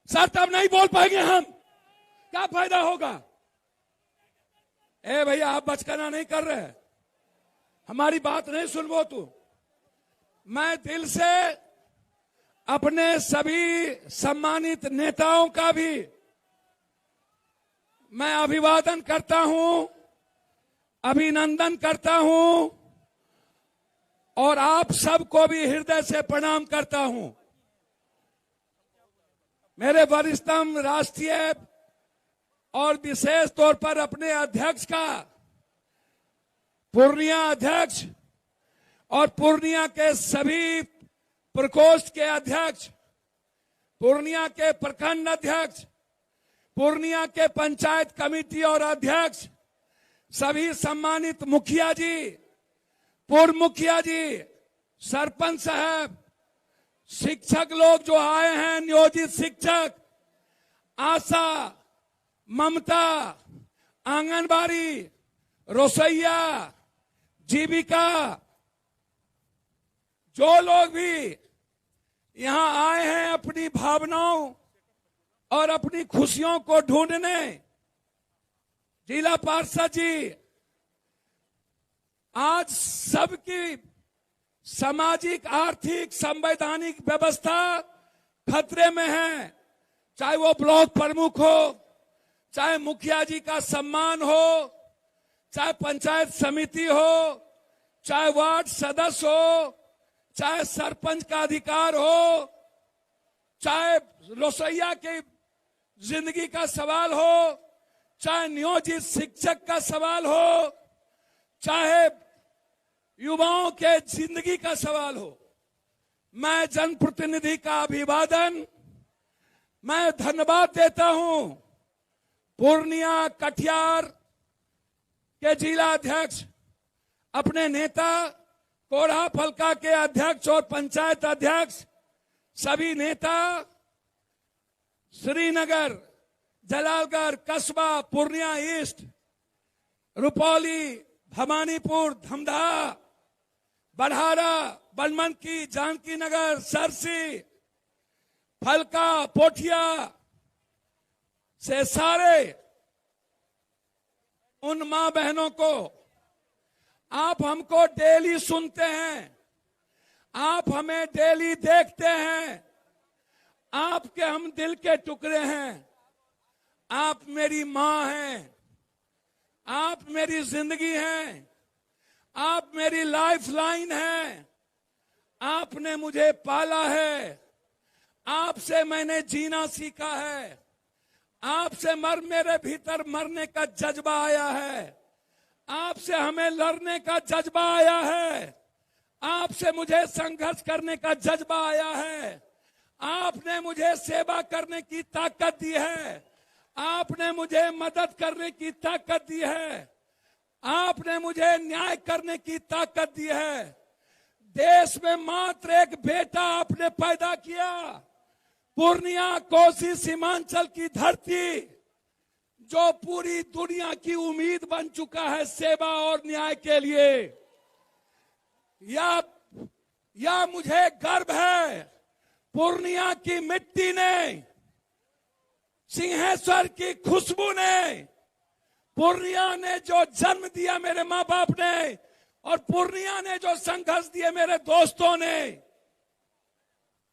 Sir तब नहीं बोल पाएंगे हम, क्या फायदा होगा? ए भैया आप बचकाना नहीं कर रहे, हमारी बात नहीं सुनबो तू। मैं दिल से अपने सभी सम्मानित नेताओं का भी मैं अभिवादन करता हूं, अभिनंदन करता हूं और आप सबको भी हृदय से प्रणाम करता हूं। मेरे वरिष्ठतम राष्ट्रीय और विशेष तौर पर अपने अध्यक्ष का, पूर्णिया अध्यक्ष और पूर्णिया के सभी प्रकोष्ठ के अध्यक्ष, पूर्णिया के प्रखंड अध्यक्ष, पूर्णिया के पंचायत कमेटी और अध्यक्ष, सभी सम्मानित मुखिया जी, पूर्व मुखिया जी, सरपंच साहब, शिक्षक लोग जो आए हैं, नियोजित शिक्षक, आशा, ममता, आंगनबाड़ी, रसोईया, जीविका, जो लोग भी यहां आए हैं अपनी भावनाओं और अपनी खुशियों को ढूंढने, जिला पार्षद जी, आज सबकी सामाजिक, आर्थिक, संवैधानिक व्यवस्था खतरे में है। चाहे वो ब्लॉक प्रमुख हो, चाहे मुखिया जी का सम्मान हो, चाहे पंचायत समिति हो, चाहे वार्ड सदस्य हो, चाहे सरपंच का अधिकार हो, चाहे रसोईया की जिंदगी का सवाल हो, चाहे नियोजित शिक्षक का सवाल हो, चाहे युवाओं के जिंदगी का सवाल हो। मैं जनप्रतिनिधि का अभिवादन, मैं धन्यवाद देता हूं पूर्णिया कटिहार के जिला अध्यक्ष, अपने नेता कोढ़ा फलका के अध्यक्ष और पंचायत अध्यक्ष, सभी नेता, श्रीनगर, जलालगढ़, कस्बा, पूर्णिया ईस्ट, रुपौली, भवानीपुर, धमधा, बढ़ारा, बनमनकी, जानकी नगर, सरसी, फलका, पोठिया से सारे उन मां बहनों को, आप हमको डेली सुनते हैं, आप हमें डेली देखते हैं, आपके हम दिल के टुकड़े हैं। आप मेरी मां हैं, आप मेरी जिंदगी हैं, आप मेरी लाइफ लाइन हैं, आपने मुझे पाला है, आपसे मैंने जीना सीखा है, आपसे मेरे भीतर मरने का जज्बा आया है, आपसे हमें लड़ने का जज्बा आया है, आपसे मुझे संघर्ष करने का जज्बा आया है, आपने मुझे सेवा करने की ताकत दी है, आपने मुझे मदद करने की ताकत दी है, आपने मुझे न्याय करने की ताकत दी है। देश में मात्र एक बेटा आपने पैदा किया, पूर्णिया कोसी सीमांचल की धरती, जो पूरी दुनिया की उम्मीद बन चुका है सेवा और न्याय के लिए। या मुझे गर्व है, पूर्णिया की मिट्टी ने, सिंहेश्वर की खुशबू ने, पूर्णिया ने जो जन्म दिया मेरे माँ बाप ने, और पूर्णिया ने जो संघर्ष दिए मेरे दोस्तों ने,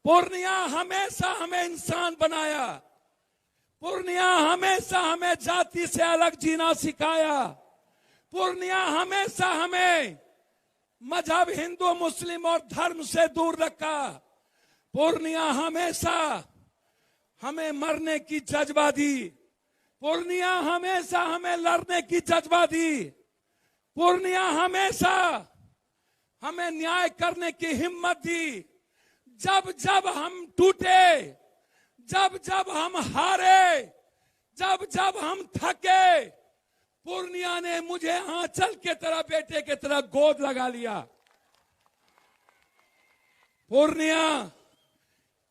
पूर्णिया हमेशा हमें इंसान बनाया, पूर्णिया हमेशा हमें जाति से अलग जीना सिखाया, पूर्णिया हमेशा हमें मजहब हिंदू मुस्लिम और धर्म से दूर रखा, पूर्णिया हमेशा हमें मरने की जज्बा दी, पूर्णिया हमेशा हमें लड़ने की जज्बा दी, पूर्णिया हमेशा हमें न्याय करने की हिम्मत दी। जब जब हम टूटे, जब जब हम हारे, जब जब हम थके, पूर्णिया ने मुझे आंचल के तरह, बेटे के तरह गोद लगा लिया। पूर्णिया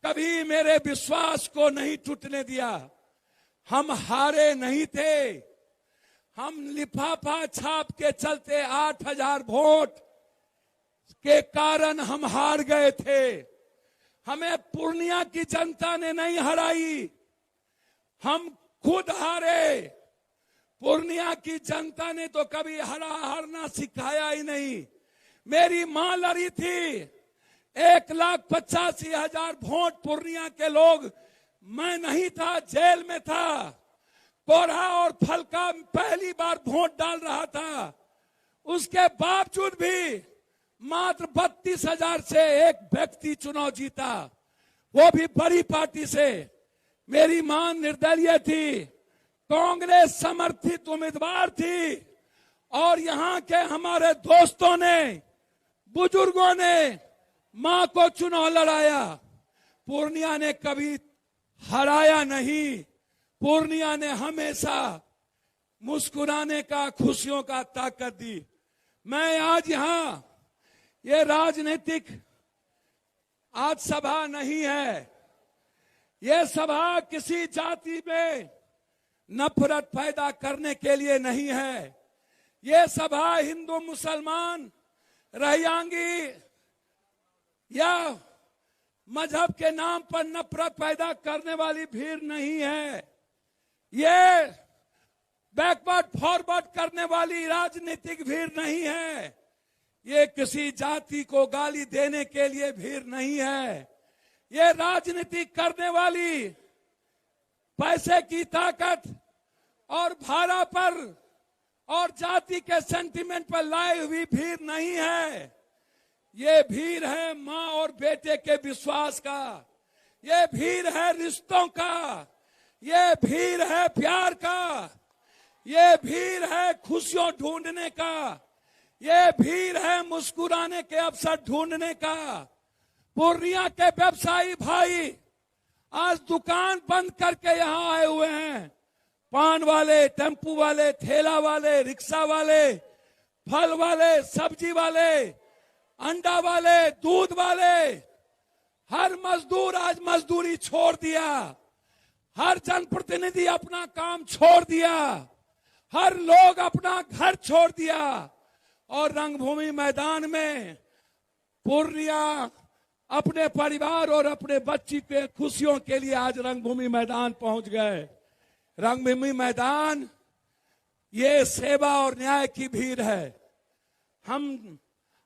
कभी मेरे विश्वास को नहीं टूटने दिया। हम हारे नहीं थे, हम लिफाफा छाप के चलते 8,000 वोट के कारण हम हार गए थे। हमें पूर्णिया की जनता ने नहीं हराई, हम खुद हारे। पूर्णिया की जनता ने तो कभी हारना सिखाया ही नहीं। मेरी मां लड़ी थी, 1,85,000 वोट पूर्णिया के लोग, मैं नहीं था, जेल में था। कोढ़ा और फलका पहली बार वोट डाल रहा था, उसके बावजूद भी मात्र 32,000 से एक व्यक्ति चुनाव जीता, वो भी बड़ी पार्टी से। मेरी मां निर्दलीय थी, कांग्रेस समर्थित उम्मीदवार थी, और यहां के हमारे दोस्तों ने, बुजुर्गों ने मां को चुनाव लड़ाया। पूर्णिया ने कभी हराया नहीं। पूर्णिया ने हमेशा मुस्कुराने का, खुशियों का ताकत दी। मैं आज यहां, ये राजनीतिक आज सभा नहीं है, ये सभा किसी जाति में नफरत पैदा करने के लिए नहीं है। ये सभा हिंदू मुसलमान, रहियांगी या मजहब के नाम पर नफरत पैदा करने वाली भीड़ नहीं है। ये बैकवर्ड फॉरवर्ड करने वाली राजनीतिक भीड़ नहीं है। ये किसी जाति को गाली देने के लिए भीड़ नहीं है। ये राजनीति करने वाली, पैसे की ताकत और भाड़ा पर और जाति के सेंटिमेंट पर लाई हुई भीड़ नहीं है। ये भीड़ है मां और बेटे के विश्वास का, ये भीड़ है रिश्तों का, ये भीड़ है प्यार का, ये भीड़ है खुशियों ढूंढने का, ये भीड़ है मुस्कुराने के अवसर ढूंढने का। पूर्णिया के व्यवसायी भाई आज दुकान बंद करके यहां आए हुए हैं। पान वाले, टेम्पू वाले, ठेला वाले, रिक्शा वाले, फल वाले, सब्जी वाले, अंडा वाले, दूध वाले, हर मजदूर आज मजदूरी छोड़ दिया। हर जनप्रतिनिधि अपना काम छोड़ दिया, हर लोग अपना घर छोड़ दिया, और रंगभूमि मैदान में पूर्णिया अपने परिवार और अपने बच्ची के खुशियों के लिए आज रंगभूमि मैदान पहुंच गए। रंगभूमि मैदान ये सेवा और न्याय की भीड़ है। हम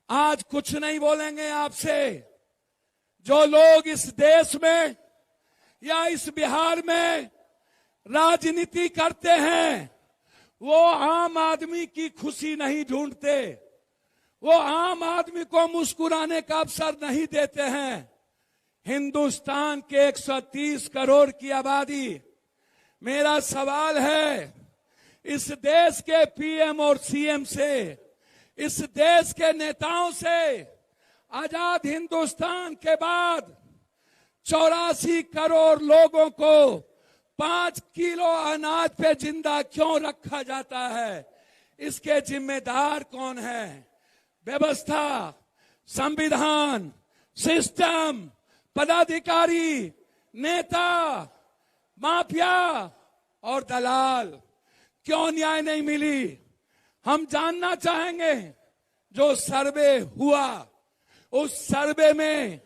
आज कुछ नहीं बोलेंगे आपसे। जो लोग इस देश में या इस बिहार में राजनीति करते हैं, वो आम आदमी की खुशी नहीं ढूंढते, वो आम आदमी को मुस्कुराने का अवसर नहीं देते हैं। हिंदुस्तान के 130 करोड़ की आबादी, मेरा सवाल है इस देश के पीएम और सीएम से, इस देश के नेताओं से, आजाद हिंदुस्तान के बाद 84 करोड़ लोगों को 5 किलो अनाज पे जिंदा क्यों रखा जाता है? इसके जिम्मेदार कौन है? व्यवस्था, संविधान, सिस्टम, पदाधिकारी, नेता, माफिया और दलाल। क्यों न्याय नहीं मिली? हम जानना चाहेंगे। जो सर्वे हुआ, उस सर्वे में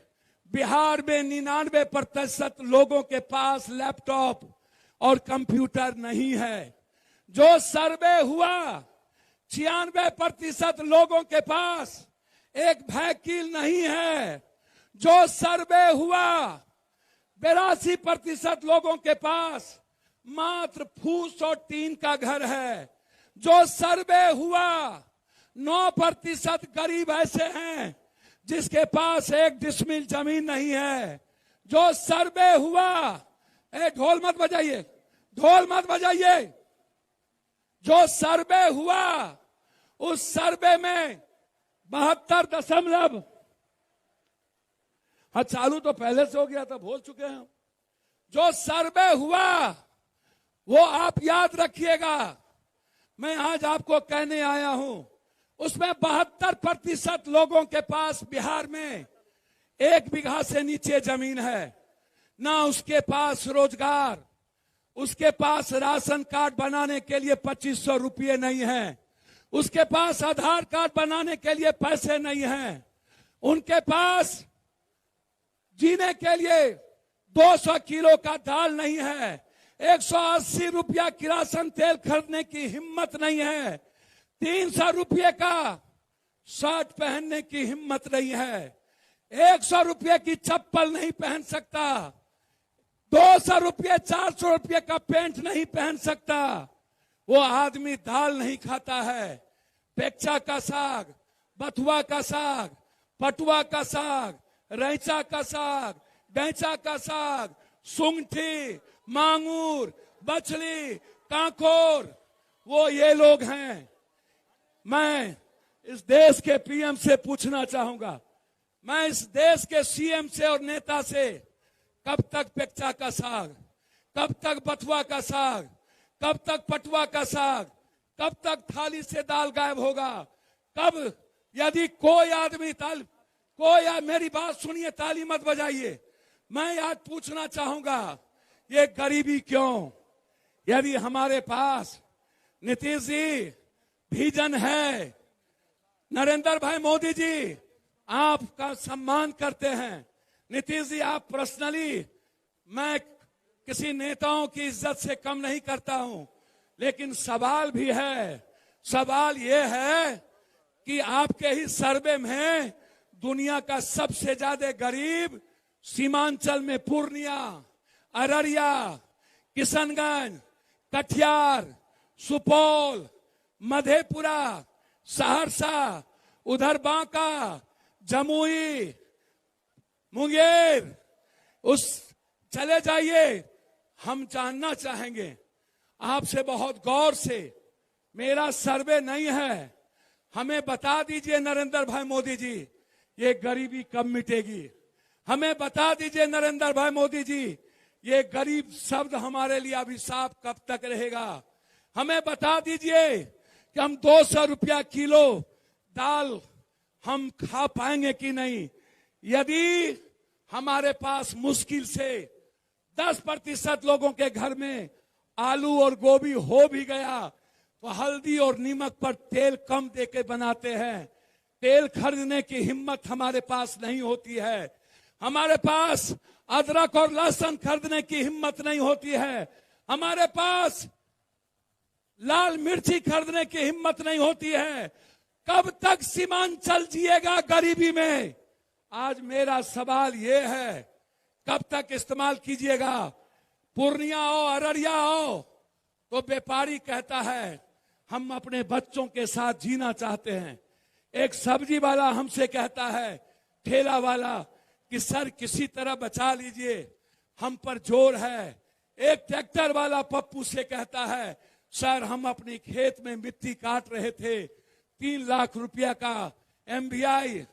बिहार में 99% लोगों के पास लैपटॉप और कंप्यूटर नहीं है। जो सर्वे हुआ, 96% लोगों के पास एक व्हीकल नहीं है। जो सर्वे हुआ, 82% लोगों के पास मात्र फूस और टीन का घर है। जो सर्वे हुआ, 9% गरीब ऐसे हैं जिसके पास 1 डिसमिल जमीन नहीं है। जो सर्वे हुआ, ढोल मत बजाइए, ढोल मत बजाइए। जो सर्वे हुआ, उस सर्वे में 72 हाँ चालू तो पहले से हो गया था, भूल चुके हैं। जो सर्वे हुआ वो आप याद रखिएगा। मैं आज आपको कहने आया हूं, उसमें 72% लोगों के पास बिहार में 1 बीघा से नीचे जमीन है। ना उसके पास रोजगार, उसके पास राशन कार्ड बनाने के लिए 2500 रुपये नहीं है, उसके पास आधार कार्ड बनाने के लिए पैसे नहीं हैं, उनके पास जीने के लिए 200 किलो का दाल नहीं है। 180 रुपया किरासन तेल खरीदने की हिम्मत नहीं है, 300 रुपये का शर्ट पहनने की हिम्मत नहीं है, 100 रुपये की चप्पल नहीं पहन सकता, 200 रुपये 400 रुपये का पैंट नहीं पहन सकता, वो आदमी दाल नहीं खाता है, पेक्चा का साग, बथुआ का साग, पटुआ का साग, रैंचा का साग, गैंचा का साग, सुंगठी, मांगूर, बछली, कांकोर, वो ये लोग हैं। मैं इस देश के पीएम से पूछना चाहूंगा, मैं इस देश के सीएम से और नेता से, कब तक पेक्चा का साग, कब तक बथुआ का साग, कब तक पटुआ का साग, कब तक थाली से दाल गायब होगा? कब? यदि कोई आदमी मेरी बात सुनिए, ताली मत बजाइए, मैं आज पूछना चाहूंगा, ये गरीबी क्यों? यदि हमारे पास नीतीश जी विजन है, नरेंद्र भाई मोदी जी आपका सम्मान करते हैं, नीतीश जी आप पर्सनली, मैं किसी नेताओं की इज्जत से कम नहीं करता हूं, लेकिन सवाल भी है। सवाल ये है कि आपके ही सर्वे में दुनिया का सबसे ज्यादा गरीब सीमांचल में पूर्णिया, अररिया, किशनगंज, कटिहार, सुपौल, मधेपुरा, सहरसा, उधर बांका, जमुई, मुंगेर, उस चले जाइए। हम जानना चाहेंगे आपसे बहुत गौर से, मेरा सर्वे नहीं है, हमें बता दीजिए नरेंद्र भाई मोदी जी, ये गरीबी कब मिटेगी? हमें बता दीजिए नरेंद्र भाई मोदी जी, ये गरीब शब्द हमारे लिए अभिशाप कब तक रहेगा? हमें बता दीजिए कि हम 200 रुपया किलो दाल हम खा पाएंगे कि नहीं? यदि हमारे पास मुश्किल से 10% लोगों के घर में आलू और गोभी हो भी गया, तो हल्दी और नमक पर तेल कम देके बनाते हैं। तेल खरीदने की हिम्मत हमारे पास नहीं होती है, हमारे पास अदरक और लहसुन खरीदने की हिम्मत नहीं होती है, हमारे पास लाल मिर्ची खरीदने की हिम्मत नहीं होती है। कब तक सीमांचल जिएगा गरीबी में? आज मेरा सवाल ये है, कब तक इस्तेमाल कीजिएगा? पूर्णिया हो, अररिया हो, तो व्यापारी कहता है हम अपने बच्चों के साथ जीना चाहते हैं। एक सब्जी वाला हमसे कहता है, ठेला वाला, कि सर किसी तरह बचा लीजिए, हम पर जोर है। एक ट्रैक्टर वाला पप्पू से कहता है, सर हम अपनी खेत में मिट्टी काट रहे थे, 3 लाख रुपया का एमवीआई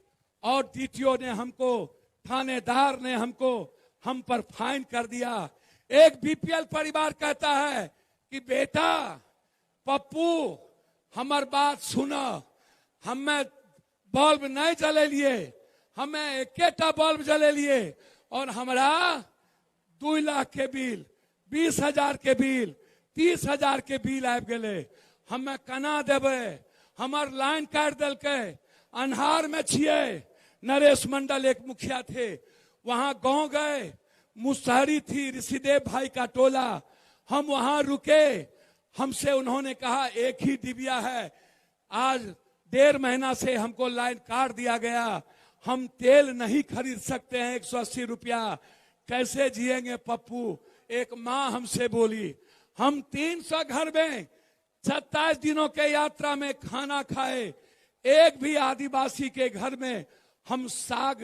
और डीटीओ ने हमको, थानेदार ने हमको, हम पर फाइन कर दिया। एक बीपीएल परिवार कहता है कि बेटा पप्पू हमार बात सुना, हमें बल्ब नहीं जले लिए, हमें एकेटा बल्ब जले लिए और हमारा 2 लाख के बिल, 20,000 के बिल, 30,000 के बिल आब गए, हमें कना देवे? हमार लाइन काट दिल के, अन्हार में छिए। नरेश मंडल एक मुखिया थे, वहां गांव गए, मुसहरी थी ऋषिदेव भाई का टोला, हम वहां रुके, हमसे उन्होंने कहा एक ही डिबिया है, आज 1.5 महीना से हमको लाइन काट दिया गया, हम तेल नहीं खरीद सकते हैं, 180 रुपया, कैसे जिएंगे पप्पू? एक माँ हमसे बोली, हम 300 घर में 27 दिनों के यात्रा में खाना खाए, एक भी आदिवासी के घर में हम साग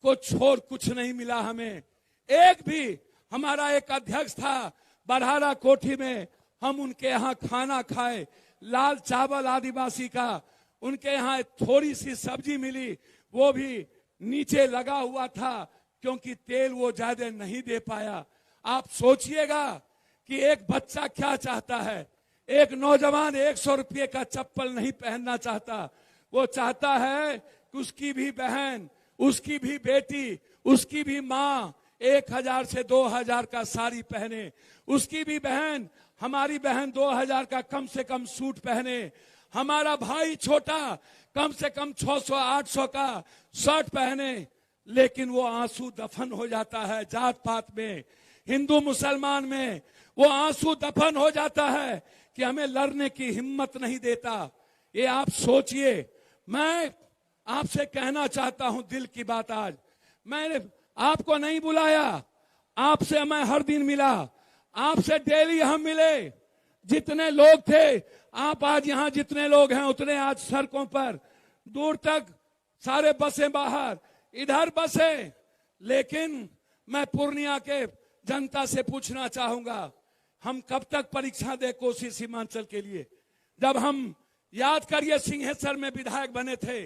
को छोड़ कुछ नहीं मिला हमें, एक भी। हमारा एक अध्यक्ष था बरहारा कोठी में, हम उनके यहाँ खाना खाए, लाल चावल आदिवासी का, उनके यहाँ थोड़ी सी सब्जी मिली, वो भी नीचे लगा हुआ था क्योंकि तेल वो ज्यादा नहीं दे पाया। आप सोचिएगा कि एक बच्चा क्या चाहता है, एक नौजवान 100 रुपये का चप्पल नहीं पहनना चाहता, वो चाहता है कि उसकी भी बहन, उसकी भी बेटी, उसकी भी माँ 1,000 से 2,000 का साड़ी पहने, उसकी भी बहन, हमारी बहन 2,000 का कम से कम सूट पहने, हमारा भाई छोटा कम से कम 600-800 का शर्ट पहने। लेकिन वो आंसू दफन हो जाता है जात पात में। हिंदू मुसलमान में वो आंसू दफन हो जाता है कि हमें लड़ने की हिम्मत नहीं देता। ये आप सोचिए। मैं आपसे कहना चाहता हूं दिल की बात। आज मैंने आपको नहीं बुलाया, आपसे मैं हर दिन मिला, आपसे डेली हम मिले। जितने लोग थे, आप आज यहां जितने लोग हैं उतने आज सड़कों पर, दूर तक सारे बसें बाहर, इधर बसें। लेकिन मैं पूर्णिया के जनता से पूछना चाहूंगा, हम कब तक परीक्षा दे कोसी सीमांचल के लिए? जब हम याद करिए सिंहेश्वर में विधायक बने थे,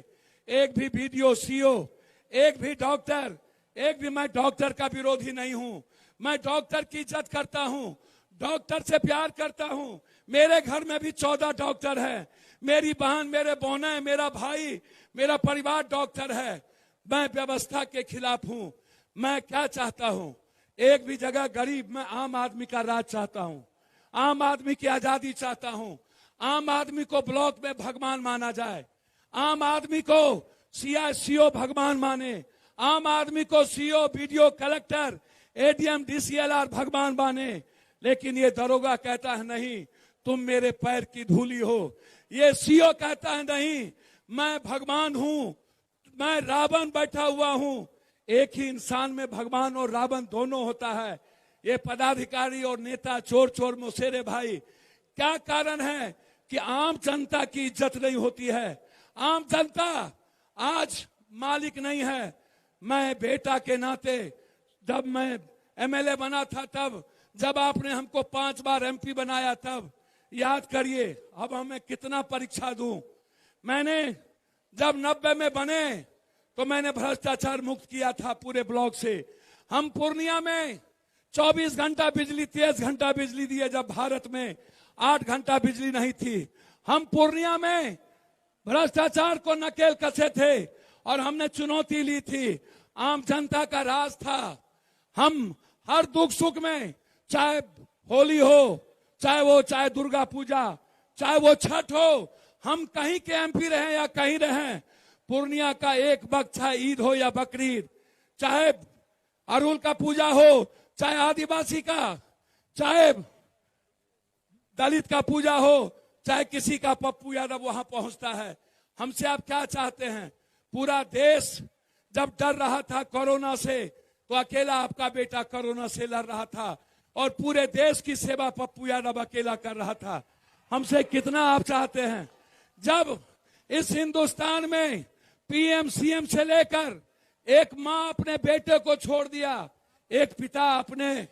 एक भी बीडीओ सीओ, एक भी डॉक्टर, एक भी, मैं डॉक्टर का विरोधी नहीं हूं, मैं डॉक्टर की इज्जत करता हूं, डॉक्टर से प्यार करता हूं। मेरे घर में भी 14 डॉक्टर है, मेरी बहन, मेरे बहनें, मेरा भाई, मेरा परिवार डॉक्टर है। मैं व्यवस्था के खिलाफ हूं। मैं क्या चाहता हूं? एक भी जगह गरीब, मैं आम आदमी का राज चाहता हूं, आम आदमी की आजादी चाहता हूं, आम आदमी को ब्लॉक में भगवान माना जाए, आम आदमी को सीओ भगवान माने, आम आदमी को CO, BDO, collector, ADM, DCLR भगवान माने। लेकिन ये दरोगा कहता है नहीं, तुम मेरे पैर की धूली हो। ये सीओ कहता है नहीं, मैं भगवान हूं, मैं रावण बैठा हुआ हूं। एक ही इंसान में भगवान और रावण दोनों होता है। ये पदाधिकारी और नेता चोर चोर मुसेरे भाई, क्या कारण है कि आम जनता की इज्जत नहीं होती है? आम जनता आज मालिक नहीं है। मैं बेटा के नाते, जब मैं एमएलए बना था, तब जब आपने हमको 5 बार एमपी बनाया, तब याद करिए अब हमें कितना परीक्षा दूं। मैंने जब 90 में बने तो मैंने भ्रष्टाचार मुक्त किया था पूरे ब्लॉक से। हम पूर्णिया में 24 घंटा बिजली, 23 घंटा बिजली दिए, जब भारत में 8 घंटा बिजली नहीं थी। हम पूर्णिया में भ्रष्टाचार को नकेल कसे थे और हमने चुनौती ली थी। आम जनता का राज था। हम हर दुख सुख में, चाहे होली हो, चाहे दुर्गा पूजा, चाहे वो छठ हो, हम कहीं के एमपी रहे या कहीं रहे, पूर्णिया का एक वक्त, चाहे ईद हो या बकरीद, चाहे अरुल का पूजा हो, चाहे आदिवासी का, चाहे दलित का पूजा हो, चाहे किसी का, पप्पू यादव वहां पहुंचता है। हमसे आप क्या चाहते हैं? पूरा देश जब डर रहा था कोरोना से, तो अकेला आपका बेटा कोरोना से लड़ रहा था और पूरे देश की सेवा पप्पू यादव अकेला कर रहा था। हमसे कितना आप चाहते हैं? जब इस हिंदुस्तान में पीएम सीएम से लेकर एक मां अपने बेटे को छोड़ दिया, एक पिता अपने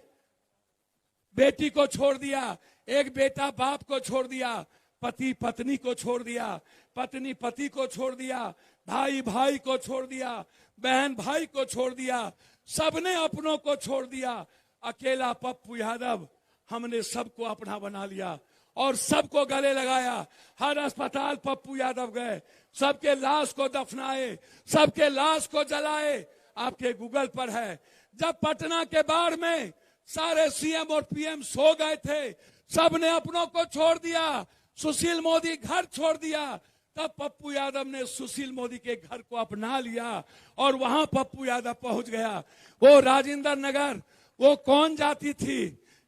बेटी को छोड़ दिया, एक बेटा बाप को छोड़ दिया, पति पत्नी को छोड़ दिया, पत्नी पति को छोड़ दिया, भाई भाई को छोड़ दिया, बहन भाई को छोड़ दिया, सबने अपनों को छोड़ दिया। अकेला पप्पू यादव, हमने सबको अपना बना लिया और सबको गले लगाया। हर अस्पताल पप्पू यादव गए, सबके लाश को दफनाए, सबके लाश को जलाए। आपके गूगल पर है। जब पटना के बाढ़ में सारे सीएम और पीएम सो गए थे, सबने अपनों को छोड़ दिया, सुशील मोदी घर छोड़ दिया, तब पप्पू यादव ने सुशील मोदी के घर को अपना लिया और वहां पप्पू यादव पहुंच गया। वो राजेंद्र नगर, वो कौन जाति थी?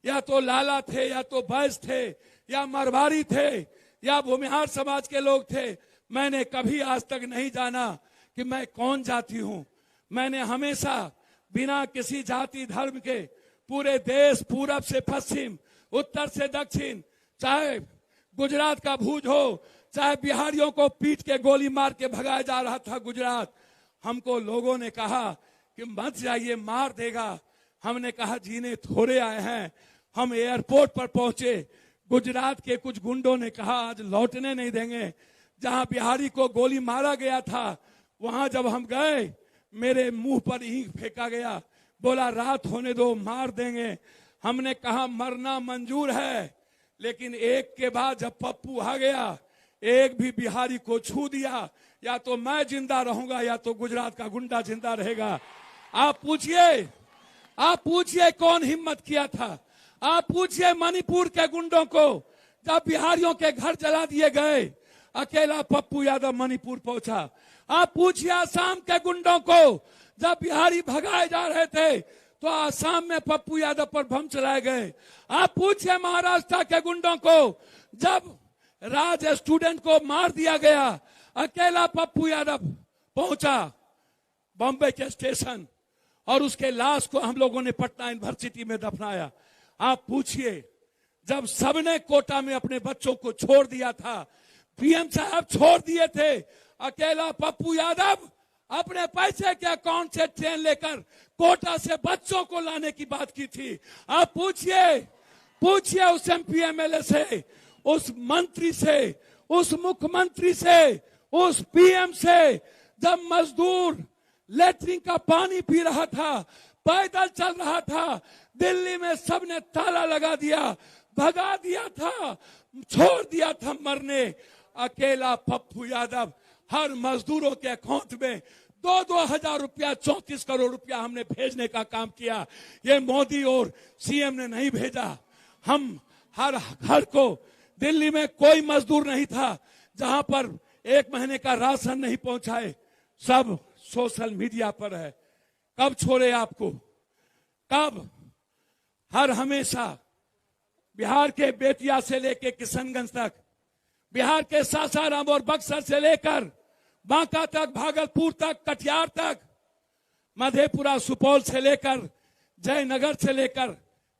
या तो लाला थे, या तो बैस थे, या मरवारी थे, या भूमिहार समाज के लोग थे। मैंने कभी आज तक नहीं जाना कि मैं कौन जाति हूं। मैंने हमेशा बिना किसी जाति धर्म के पूरे देश, पूरब से पश्चिम, उत्तर से दक्षिण, चाहे गुजरात का भुज हो, चाहे बिहारियों को पीट के गोली मार के भगाया जा रहा था गुजरात, हमको लोगों ने कहा कि मत जाइए, मार देगा। हमने कहा जीने थोड़े आए हैं। हम एयरपोर्ट पर पहुंचे, गुजरात के कुछ गुंडों ने कहा आज लौटने नहीं देंगे। जहां बिहारी को गोली मारा गया था, वहां जब हम गए, मेरे मुंह पर ईंट फेंका गया, बोला रात होने दो, मार देंगे। हमने कहा मरना मंजूर है, लेकिन एक के बाद जब पप्पू आ गया, एक भी बिहारी को छू दिया, या तो मैं जिंदा रहूंगा या तो गुजरात का गुंडा जिंदा रहेगा। आप पूछिए कौन हिम्मत किया था? आप पूछिए मणिपुर के गुंडों को, जब बिहारियों के घर जला दिए गए, अकेला पप्पू यादव मणिपुर पहुंचा। आप पूछिए असम के गुंडों को, जब बिहारी भगाए जा रहे थे, तो आसाम में पप्पू यादव पर बम चलाए गए। आप पूछिए महाराष्ट्र के गुंडों को, जब राज स्टूडेंट को मार दिया गया, अकेला पप्पू यादव पहुंचा बॉम्बे के स्टेशन और उसके लाश को हम लोगों ने पटना यूनिवर्सिटी में दफनाया। आप पूछिए, जब सबने कोटा में अपने बच्चों को छोड़ दिया था, पीएम साहब छोड़ दिए थे, अकेला पप्पू यादव अपने पैसे के अकाउंट से ट्रेन लेकर कोटा से बच्चों को लाने की बात की थी। आप पूछिए उस एमपी एमएलए से, उस मंत्री से, उस मुख्यमंत्री से, उस पीएम से, जब मजदूर लेटरिन का पानी पी रहा था, पैदल चल रहा था, दिल्ली में सबने ताला लगा दिया, भगा दिया था, छोड़ दिया था मरने। अकेला पप्पू यादव हर मजदूरों के अकाउंट में 2-2 हजार रुपया, 34 करोड़ रुपया हमने भेजने का काम किया। ये मोदी और सीएम ने नहीं भेजा। हम हर घर को, दिल्ली में कोई मजदूर नहीं था जहां पर 1 महीने का राशन नहीं पहुंचाए। सब सोशल मीडिया पर है। कब छोड़े आपको, कब? हर हमेशा बिहार के बेतिया से लेकर किशनगंज तक, बिहार के सासाराम और बक्सर से लेकर बांका तक, भागलपुर तक, कटिहार तक, मधेपुरा, सुपौल से लेकर जयनगर से लेकर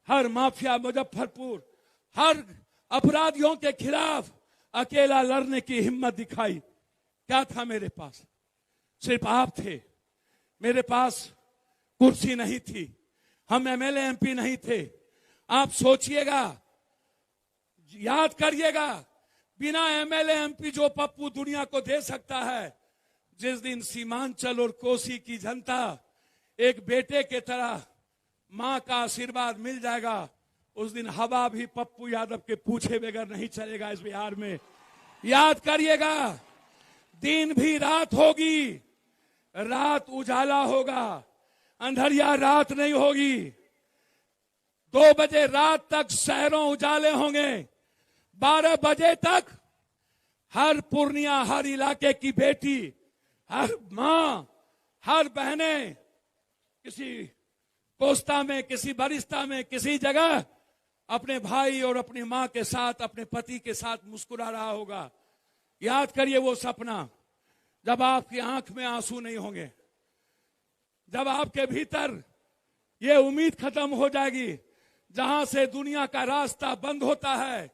हर माफिया, मुजफ्फरपुर, हर अपराधियों के खिलाफ अकेला लड़ने की हिम्मत दिखाई। क्या था मेरे पास? सिर्फ आप थे। मेरे पास कुर्सी नहीं थी, हम एमएलए एमपी नहीं थे। आप सोचिएगा, याद करिएगा, बिना एमएलए एमपी जो पप्पू दुनिया को दे सकता है, जिस दिन सीमांचल और कोसी की जनता एक बेटे के तरह मां का आशीर्वाद मिल जाएगा, उस दिन हवा भी पप्पू यादव के पूछे बगैर नहीं चलेगा इस बिहार में। याद करिएगा, दिन भी रात होगी, रात उजाला होगा, अंधरिया रात नहीं होगी। 2 बजे रात तक शहरों उजाले होंगे, 12 बजे तक हर पूर्णिया, हर इलाके की बेटी, हर मां, हर बहने किसी कोस्ता में, किसी बरिस्ता में, किसी जगह अपने भाई और अपनी मां के साथ, अपने पति के साथ मुस्कुरा रहा होगा। याद करिए वो सपना, जब आपकी आंख में आंसू नहीं होंगे, जब आपके भीतर ये उम्मीद खत्म हो जाएगी, जहां से दुनिया का रास्ता बंद होता है,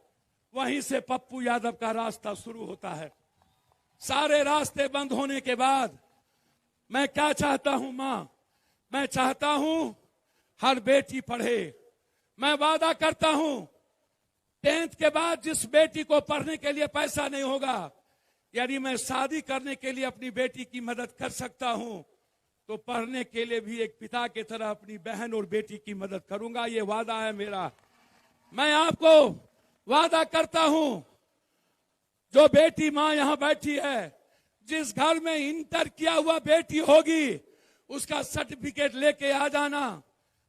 वहीं से पप्पू यादव का रास्ता शुरू होता है। सारे रास्ते बंद होने के बाद मैं क्या चाहता हूं मां? मैं चाहता हूं हर बेटी पढ़े। मैं वादा करता हूं 10th के बाद जिस बेटी को पढ़ने के लिए पैसा नहीं होगा, यदि मैं शादी करने के लिए अपनी बेटी की मदद कर सकता हूं, तो पढ़ने के लिए भी एक पिता की तरह अपनी बहन और बेटी की मदद करूंगा। ये वादा है मेरा। मैं आपको वादा करता हूं, जो बेटी मां यहां बैठी है, जिस घर में इंटर किया हुआ बेटी होगी, उसका सर्टिफिकेट लेके आ जाना।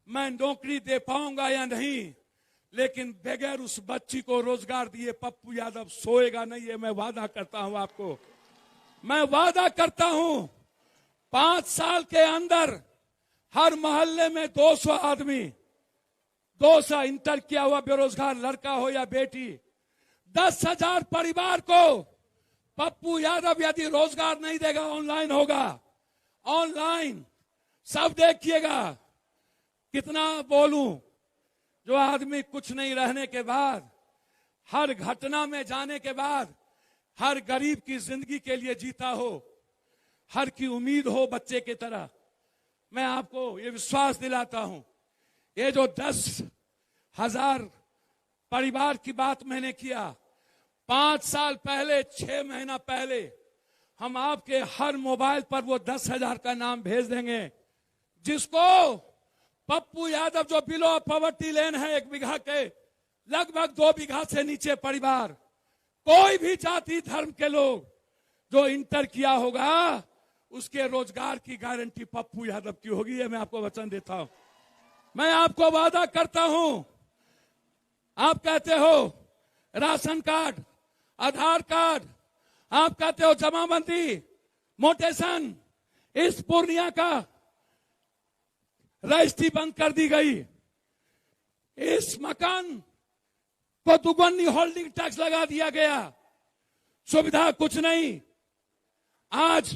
मैं नौकरी दे पाऊंगा या नहीं, लेकिन बगैर उस बच्ची को रोजगार दिए पप्पू यादव सोएगा नहीं। है मैं वादा करता हूं आपको। मैं वादा करता हूं 5 साल के अंदर हर मोहल्ले में 200 आदमी, 200 इंटर किया हुआ बेरोजगार लड़का हो या बेटी, 10,000 परिवार को पप्पू यादव यदि रोजगार नहीं देगा, ऑनलाइन होगा। ऑनलाइन सब देखिएगा। कितना बोलूं, जो आदमी कुछ नहीं रहने के बाद, हर घटना में जाने के बाद, हर गरीब की जिंदगी के लिए जीता हो, हर की उम्मीद हो बच्चे की तरह। मैं आपको ये विश्वास दिलाता हूं, ये जो 10,000 परिवार की बात मैंने किया, 5 साल पहले, 6 महीना पहले, हम आपके हर मोबाइल पर वो 10,000 का नाम भेज देंगे, जिसको पप्पू यादव, जो बिलो ऑफ पॉवर्टी लेन है 1 बीघा के, लगभग 2 बीघा से नीचे परिवार, कोई भी जाति धर्म के लोग जो इंटर किया होगा, उसके रोजगार की गारंटी पप्पू यादव की होगी। ये मैं आपको वचन देता हूं। मैं आपको वादा करता हूं। आप कहते हो राशन कार्ड, आधार कार्ड, आप कहते हो जमाबंदी, मोटेशन, इस पूर्णिया का रजिस्ट्री बंद कर दी गई। इस मकान को दुगनी होल्डिंग टैक्स लगा दिया गया। सुविधा कुछ नहीं। आज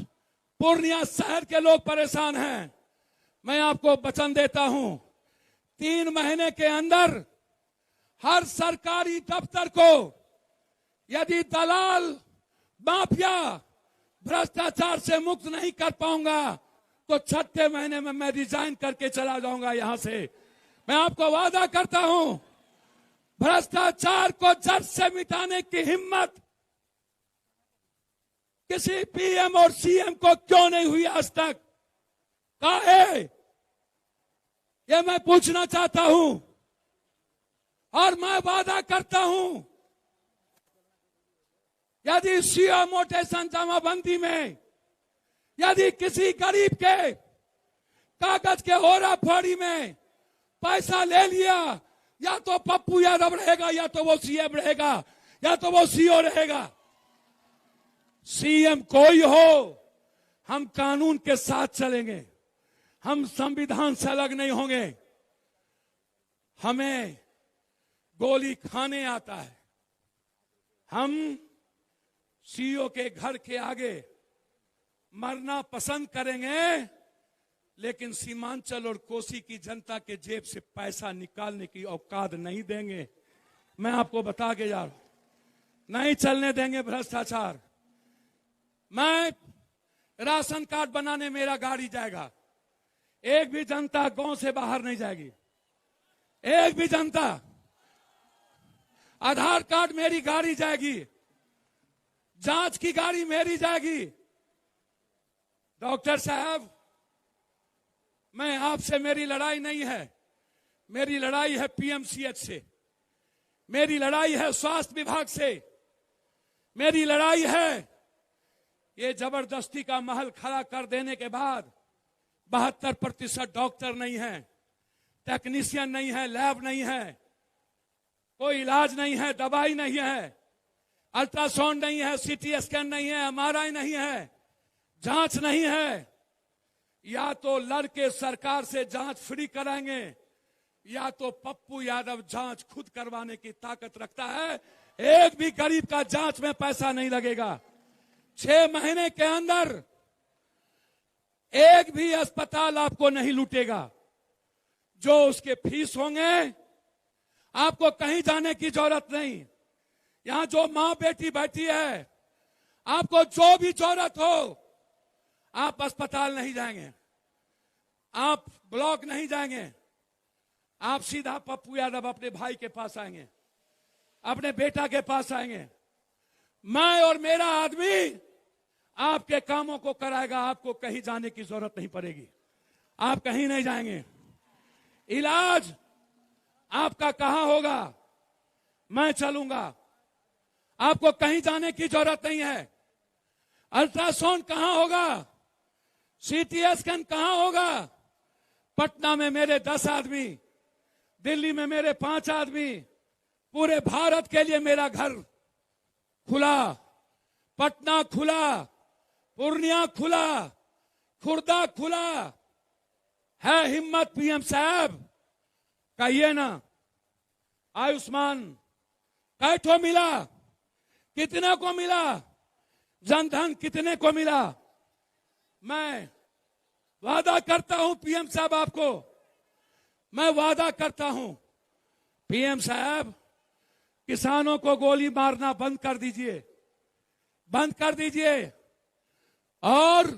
पूर्णिया शहर के लोग परेशान हैं। मैं आपको वचन देता हूं, 3 महीने के अंदर हर सरकारी दफ्तर को यदि दलाल माफिया भ्रष्टाचार से मुक्त नहीं कर पाऊंगा तो 6ठे महीने में मैं रिजाइन करके चला जाऊंगा यहां से। मैं आपको वादा करता हूं, भ्रष्टाचार को जड़ से मिटाने की हिम्मत किसी पीएम और सीएम को क्यों नहीं हुई आज तक? काहे? ये मैं पूछना चाहता हूं। और मैं वादा करता हूं, यदि सीओ मोटेशन जमाबंदी में यदि किसी गरीब के कागज के होराफोरी में पैसा ले लिया, या तो पप्पू यादव रहेगा, या तो वो सीएम रहेगा, या तो वो सीओ रहेगा। सीएम कोई हो, हम कानून के साथ चलेंगे, हम संविधान से अलग नहीं होंगे। हमें गोली खाने आता है। हम सीओ के घर के आगे मरना पसंद करेंगे, लेकिन सीमांचल और कोसी की जनता के जेब से पैसा निकालने की औकात नहीं देंगे। मैं आपको बता के जा रहा हूं, नहीं चलने देंगे भ्रष्टाचार। मैं राशन कार्ड बनाने मेरा गाड़ी जाएगा, एक भी जनता गांव से बाहर नहीं जाएगी, एक भी जनता। आधार कार्ड मेरी गाड़ी जाएगी, जांच की गाड़ी मेरी जाएगी। डॉक्टर साहब, मैं आपसे मेरी लड़ाई नहीं है, मेरी लड़ाई है पीएमसीएच से, मेरी लड़ाई है स्वास्थ्य विभाग से, मेरी लड़ाई है ये जबरदस्ती का महल खड़ा कर देने के बाद 72% डॉक्टर नहीं है, टेक्नीशियन नहीं है, लैब नहीं है, कोई इलाज नहीं है, दवाई नहीं है, अल्ट्रासाउंड नहीं है, सीटी स्कैन नहीं है, एमआरआई नहीं है, जांच नहीं है। या तो लड़के सरकार से जांच फ्री कराएंगे, या तो पप्पू यादव जांच खुद करवाने की ताकत रखता है। एक भी गरीब का जांच में पैसा नहीं लगेगा। 6 महीने के अंदर एक भी अस्पताल आपको नहीं लूटेगा। जो उसके फीस होंगे, आपको कहीं जाने की जरूरत नहीं। यहां जो मां बेटी बैठी है, आपको जो भी जरूरत हो, आप अस्पताल नहीं जाएंगे, आप ब्लॉक नहीं जाएंगे, आप सीधा पप्पू यादव अपने भाई के पास आएंगे, अपने बेटा के पास आएंगे। मैं और मेरा आदमी आपके कामों को कराएगा, आपको कहीं जाने की जरूरत नहीं पड़ेगी, आप कहीं नहीं जाएंगे। इलाज आपका कहां होगा? मैं चलूंगा, आपको कहीं जाने की जरूरत नहीं है। अल्ट्रासाउंड कहां होगा? सीटी स्कैन कहां होगा? पटना में मेरे 10 आदमी, दिल्ली में मेरे 5 आदमी, पूरे भारत के लिए मेरा घर खुला, पटना खुला, पूर्णिया खुला, खुर्दा खुला है। हिम्मत पीएम साहब, कहिए ना। आयुष्मान कैठो मिला? कितने को मिला? जनधन कितने को मिला? मैं वादा करता हूं पीएम साहब, आपको मैं वादा करता हूं, पीएम साहब, किसानों को गोली मारना बंद कर दीजिए, बंद कर दीजिए, और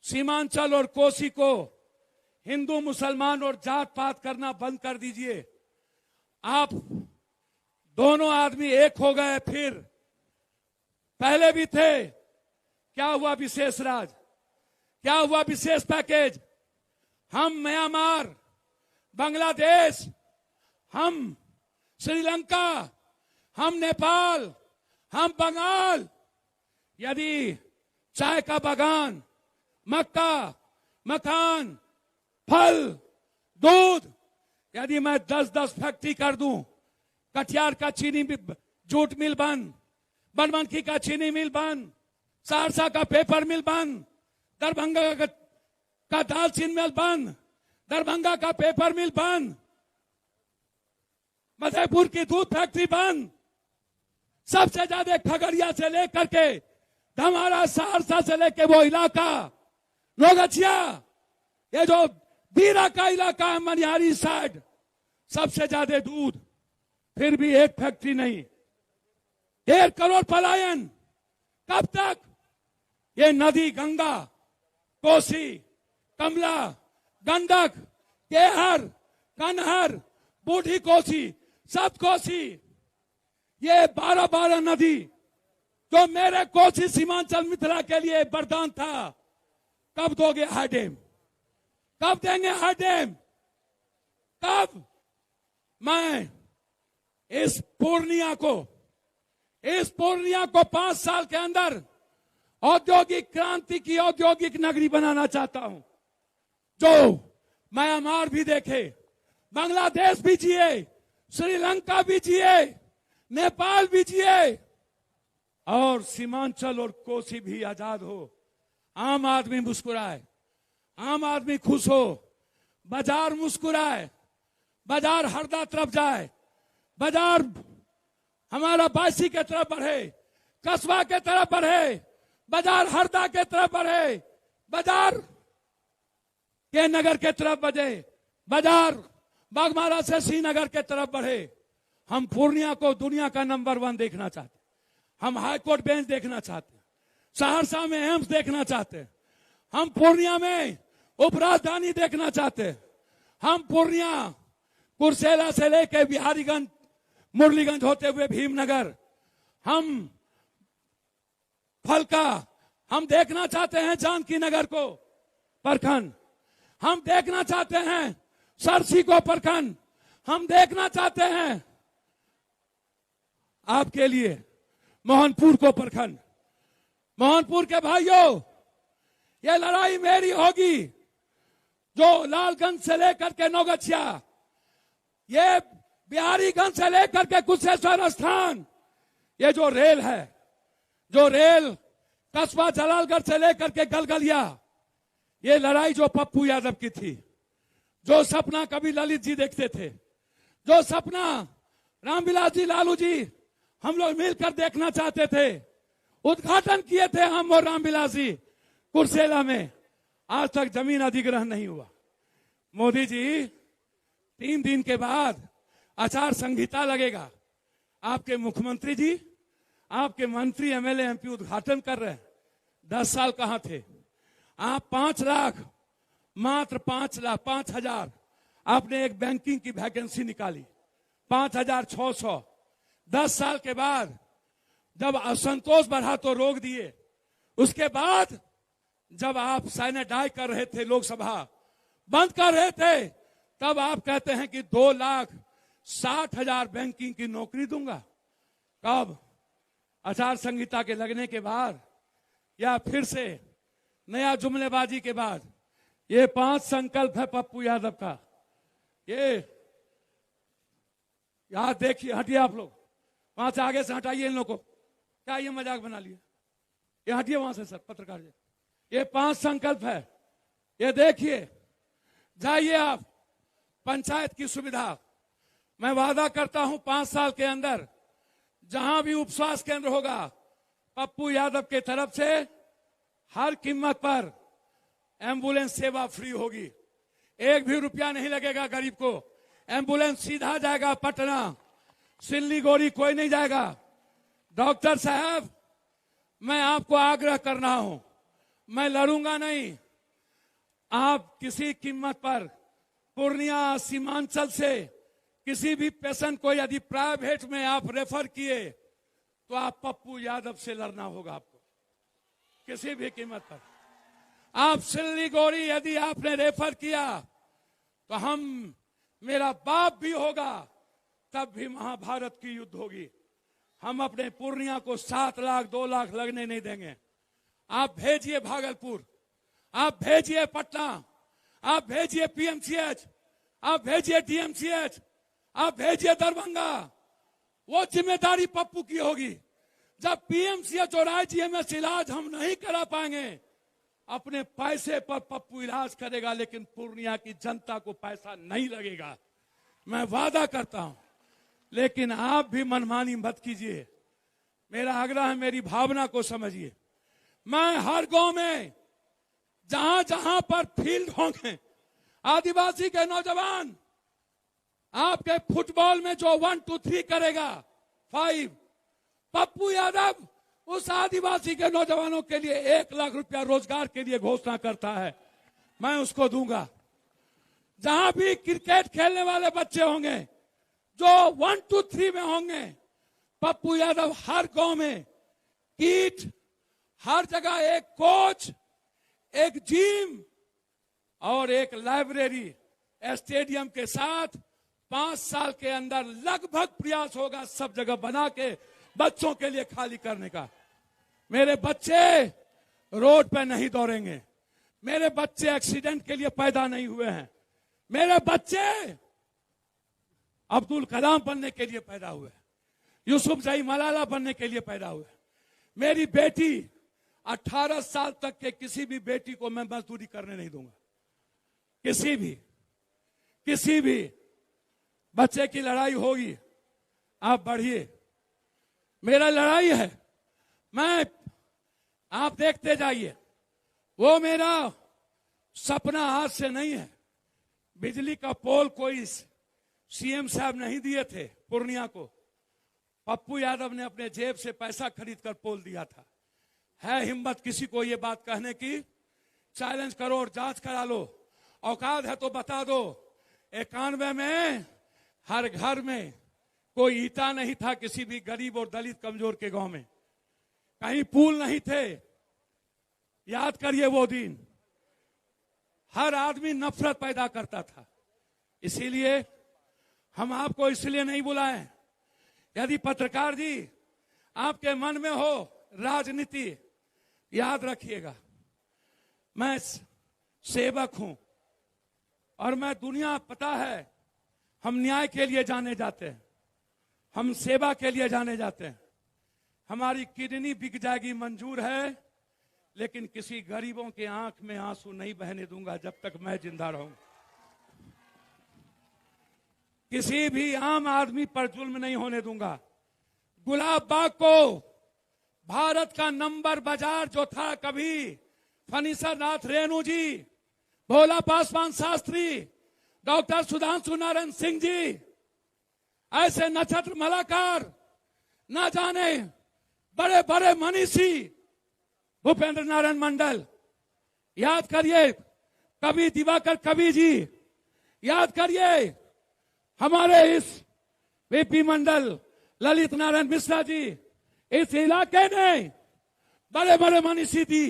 सीमांचल और कोसी को हिंदू मुसलमान और जात पात करना बंद कर दीजिए। आप दोनों आदमी एक हो गए, फिर पहले भी थे। क्या हुआ विशेष राज? क्या हुआ विशेष पैकेज? हम म्यांमार, बांग्लादेश, हम श्रीलंका, हम नेपाल, हम बंगाल, यदि चाय का बागान, मक्का, मकान, फल, दूध, यदि मैं 10-10 फैक्ट्री कर दूं, कटिहार का चीनी जूट मिल बंद, बनमनखी का चीनी मिल बंद, सहरसा का पेपर मिल बंद, दरभंगा का दालचीनी मिल बंद, दरभंगा का पेपर मिल बंद, मधेपुर की दूध फैक्ट्री बंद, सबसे ज्यादा खगड़िया से लेकर के धमारा, सहरसा से लेकर वो इलाका नौगछिया, ये जो बीरा का इलाका है मनिहारी साइड, सबसे ज्यादा दूध, फिर भी एक फैक्ट्री नहीं। 1.5 करोड़ पलायन, कब तक? ये नदी गंगा, कोसी, कमला, गंडक, केहर, कनहर, बूढ़ी कोसी, सब कोसी, ये 12 नदी जो मेरे कोसी सीमांचल मिथिला के लिए वरदान था, कब दोगे हाई डैम? कब देंगे हाई डैम? कब? मैं इस पूर्णिया को 5 साल के अंदर औद्योगिक क्रांति की औद्योगिक नगरी बनाना चाहता हूं, जो म्यांमार भी देखे, बांग्लादेश भी जिए, श्रीलंका भी जिए, नेपाल भी जिए, और सीमांचल और कोसी भी आजाद हो। आम आदमी मुस्कुराए, आम आदमी खुश हो, बाजार मुस्कुराए, बाजार हरदा तरफ जाए, बाजार हमारा बासी के तरफ बढ़े, कस्बा के तरफ बढ़े, बाजार हरदा के तरफ बढ़े, बाजार के नगर के तरफ बढ़े, बाजार बागमारा से श्रीनगर के तरफ बढ़े। हम पूर्णिया को दुनिया का नंबर 1 देखना चाहते, हम हाईकोर्ट बेंच देखना चाहते, सहरसा में एम्स देखना चाहते, हम पूर्णिया में उपराजधानी देखना चाहते, हम पूर्णिया कुर्सेला से लेकर बिहारीगंज, मुरलीगंज होते हुए भीमनगर, हम फलका, हम देखना चाहते हैं जानकी नगर को प्रखंड, हम देखना चाहते हैं सरसी को प्रखंड, हम देखना चाहते हैं आपके लिए मोहनपुर को प्रखंड। मोहनपुर के भाइयों, ये लड़ाई मेरी होगी, जो लालगंज से लेकर के नौगछिया, ये बिहारीगंज से लेकर के कुशेश्वर स्थान, ये जो रेल है, जो रेल कस्बा जलालगढ़ से लेकर के गलगलिया, ये लड़ाई जो पप्पू यादव की थी, जो सपना कभी ललित जी देखते थे, जो सपना रामविलास जी, लालू जी, हम लोग मिलकर देखना चाहते थे, उद्घाटन किए थे हम और रामविलास जी कुर्सेला में, आज तक जमीन अधिग्रहण नहीं हुआ। मोदी जी 3 दिन के बाद आचार संहिता लगेगा, आपके मुख्यमंत्री जी, आपके मंत्री, एमएलए, एमपी उद्घाटन कर रहे हैं। 10 साल कहां थे आप? 5 लाख, मात्र 5 लाख, 5,000 आपने एक बैंकिंग की वैकेंसी निकाली, 5,600। 10 साल के बाद जब असंतोष बढ़ा तो रोक दिए, उसके बाद जब आप सैनिटाइज कर रहे थे, लोकसभा बंद कर रहे थे, तब आप कहते हैं कि 2,60,000 बैंकिंग की नौकरी दूंगा। कब? आचार संहिता के लगने के बाद, या फिर से नया जुमलेबाजी के बाद? ये 5 संकल्प है पप्पू यादव का। ये याद देखिए, हटिए आप लोग वहां से, आगे से हटाइए इन लोगों को, क्या ये मजाक बना लिया? ये हटिए वहां से सर, पत्रकार जी। ये 5 संकल्प है, ये देखिए, जाइए आप पंचायत की सुविधा। मैं वादा करता हूं 5 साल के अंदर जहां भी उपस्वास्थ्य केंद्र होगा, पप्पू यादव के तरफ से हर कीमत पर एम्बुलेंस सेवा फ्री होगी, 1 भी रुपया नहीं लगेगा गरीब को। एम्बुलेंस सीधा जाएगा पटना, सिल्लीगुड़ी कोई नहीं जाएगा। डॉक्टर साहब, मैं आपको आग्रह कर रहा हूं, मैं लड़ूंगा नहीं, आप किसी कीमत पर पूर्णिया सीमांचल से किसी भी पेशेंट को यदि प्राइवेट में आप रेफर किए तो आप पप्पू यादव से लड़ना होगा आपको, किसी भी कीमत पर। आप सिल्लीगुड़ी यदि आपने रेफर किया तो हम, मेरा बाप भी होगा, तब भी महाभारत की युद्ध होगी। हम अपने पूर्णिया को 7 लाख 2 लाख लगने नहीं देंगे। आप भेजिए भागलपुर, आप भेजिए पटना, आप भेजिए पीएमसीएच, आप भेजिए डीएमसीएच, आप भेजिए दरभंगा। वो जिम्मेदारी पप्पू की होगी। जब पीएमसीएच और आईजीएमएस इलाज हम नहीं करा पाएंगे अपने पैसे पर पप्पू इलाज करेगा, लेकिन पूर्णिया की जनता को पैसा नहीं लगेगा, मैं वादा करता हूं। लेकिन आप भी मनमानी मत कीजिए, मेरा आग्रह है, मेरी भावना को समझिए। मैं हर गांव में जहां जहां पर फील्ड होंगे, आदिवासी के नौजवान आपके फुटबॉल में जो 1 2 3 करेगा 5, पप्पू यादव उस आदिवासी के नौजवानों के लिए 1 लाख रुपया रोजगार के लिए घोषणा करता है, मैं उसको दूंगा। जहां भी क्रिकेट खेलने वाले बच्चे होंगे जो 1 2 3 में होंगे, पप्पू यादव हर गांव में किट, हर जगह एक कोच, एक जिम और एक लाइब्रेरी स्टेडियम के साथ 5 साल के अंदर लगभग प्रयास होगा सब जगह बना के बच्चों के लिए खाली करने का। मेरे बच्चे रोड पे नहीं दौड़ेंगे, मेरे बच्चे एक्सीडेंट के लिए पैदा नहीं हुए हैं, मेरे बच्चे अब्दुल कलाम बनने के लिए पैदा हुए, यूसुफजई मलाला बनने के लिए पैदा हुए। मेरी बेटी 18 साल तक के किसी भी बेटी को मैं मजदूरी करने नहीं दूंगा। किसी भी बच्चे की लड़ाई होगी, आप बढ़िए, मेरा लड़ाई है, मैं, आप देखते जाइए। वो मेरा सपना आज से नहीं है। बिजली का पोल कोई सीएम साहब नहीं दिए थे पूर्णिया को, पप्पू यादव ने अपने जेब से पैसा खरीदकर पोल दिया था। है हिम्मत किसी को ये बात कहने की? चैलेंज करो और जांच करा लो, औकात है तो बता दो। 91 में हर घर में कोई ईटा नहीं था किसी भी गरीब और दलित कमजोर के गांव में, कहीं पुल नहीं थे। याद करिए वो दिन, हर आदमी नफरत पैदा करता था। इसीलिए हम आपको इसलिए नहीं बुलाए। यदि पत्रकार जी आपके मन में हो राजनीति, याद रखिएगा, मैं सेवक हूं और मैं दुनिया, पता है, हम न्याय के लिए जाने जाते हैं, हम सेवा के लिए जाने जाते हैं। हमारी किडनी बिक जाएगी मंजूर है, लेकिन किसी गरीबों के आंख में आंसू नहीं बहने दूंगा जब तक मैं जिंदा रहूं। किसी भी आम आदमी पर जुल्म नहीं होने दूंगा। गुलाब बाग को भारत का नंबर बाजार जो था कभी, फनीसर नाथ रेणु जी, भोला पासवान शास्त्री, डॉक्टर सुधांशु नारायण सिंह जी, ऐसे नक्षत्र मलाकार, ना जाने बड़े बड़े मनीषी, भूपेंद्र नारायण मंडल, याद करिए, कवि दिवाकर कवि जी, याद करिए हमारे इस वीपी मंडल ललित नारायण मिश्रा जी, इस इलाके ने बड़े बड़े मनीषी दी,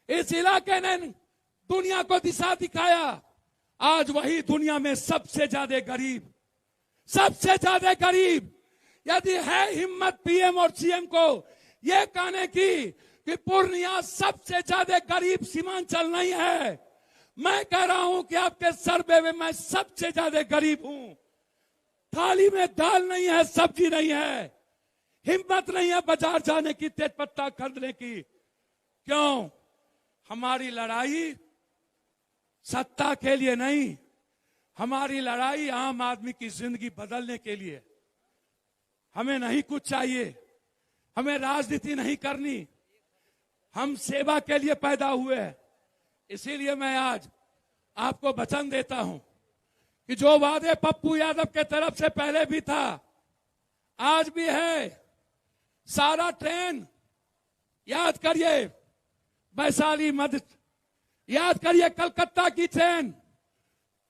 इस इलाके ने दुनिया को दिशा दिखाया। आज वही दुनिया में सबसे ज्यादा गरीब, यदि है हिम्मत पीएम और सीएम को यह कहने की कि पूर्णिया सबसे ज्यादा गरीब सीमांचल नहीं है, मैं कह रहा हूं कि आपके सर्वे में मैं सबसे ज्यादा गरीब हूं। थाली में दाल नहीं है, सब्जी नहीं है, हिम्मत नहीं है बाजार जाने की, तेजपत्ता खरीदने की। क्यों? हमारी लड़ाई सत्ता के लिए नहीं, हमारी लड़ाई आम आदमी की जिंदगी बदलने के लिए। हमें नहीं कुछ चाहिए, हमें राजनीति नहीं करनी, हम सेवा के लिए पैदा हुए हैं। इसीलिए मैं आज आपको वचन देता हूं कि जो वादे पप्पू यादव के तरफ से पहले भी था, आज भी है। सारा ट्रेन, याद करिए वैशाली मध्य, याद करिए कलकत्ता की ट्रेन,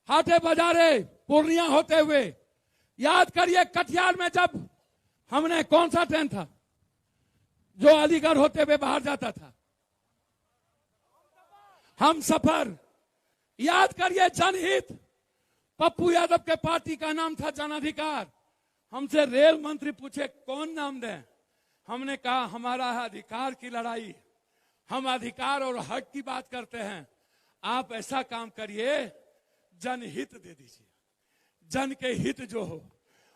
हाटे बाजारे पूर्णिया होते हुए, याद करिए कटिहार में जब हमने, कौन सा ट्रेन था जो अलीगढ़ होते हुए बाहर जाता था, हम सफर, याद करिए जनहित, पप्पू यादव के पार्टी का नाम था जन अधिकार। हमसे रेल मंत्री पूछे कौन नाम दें, हमने कहा हमारा है अधिकार की लड़ाई, हम अधिकार और हक की बात करते हैं। आप ऐसा काम करिए, जनहित दे दीजिए, जन के हित जो हो।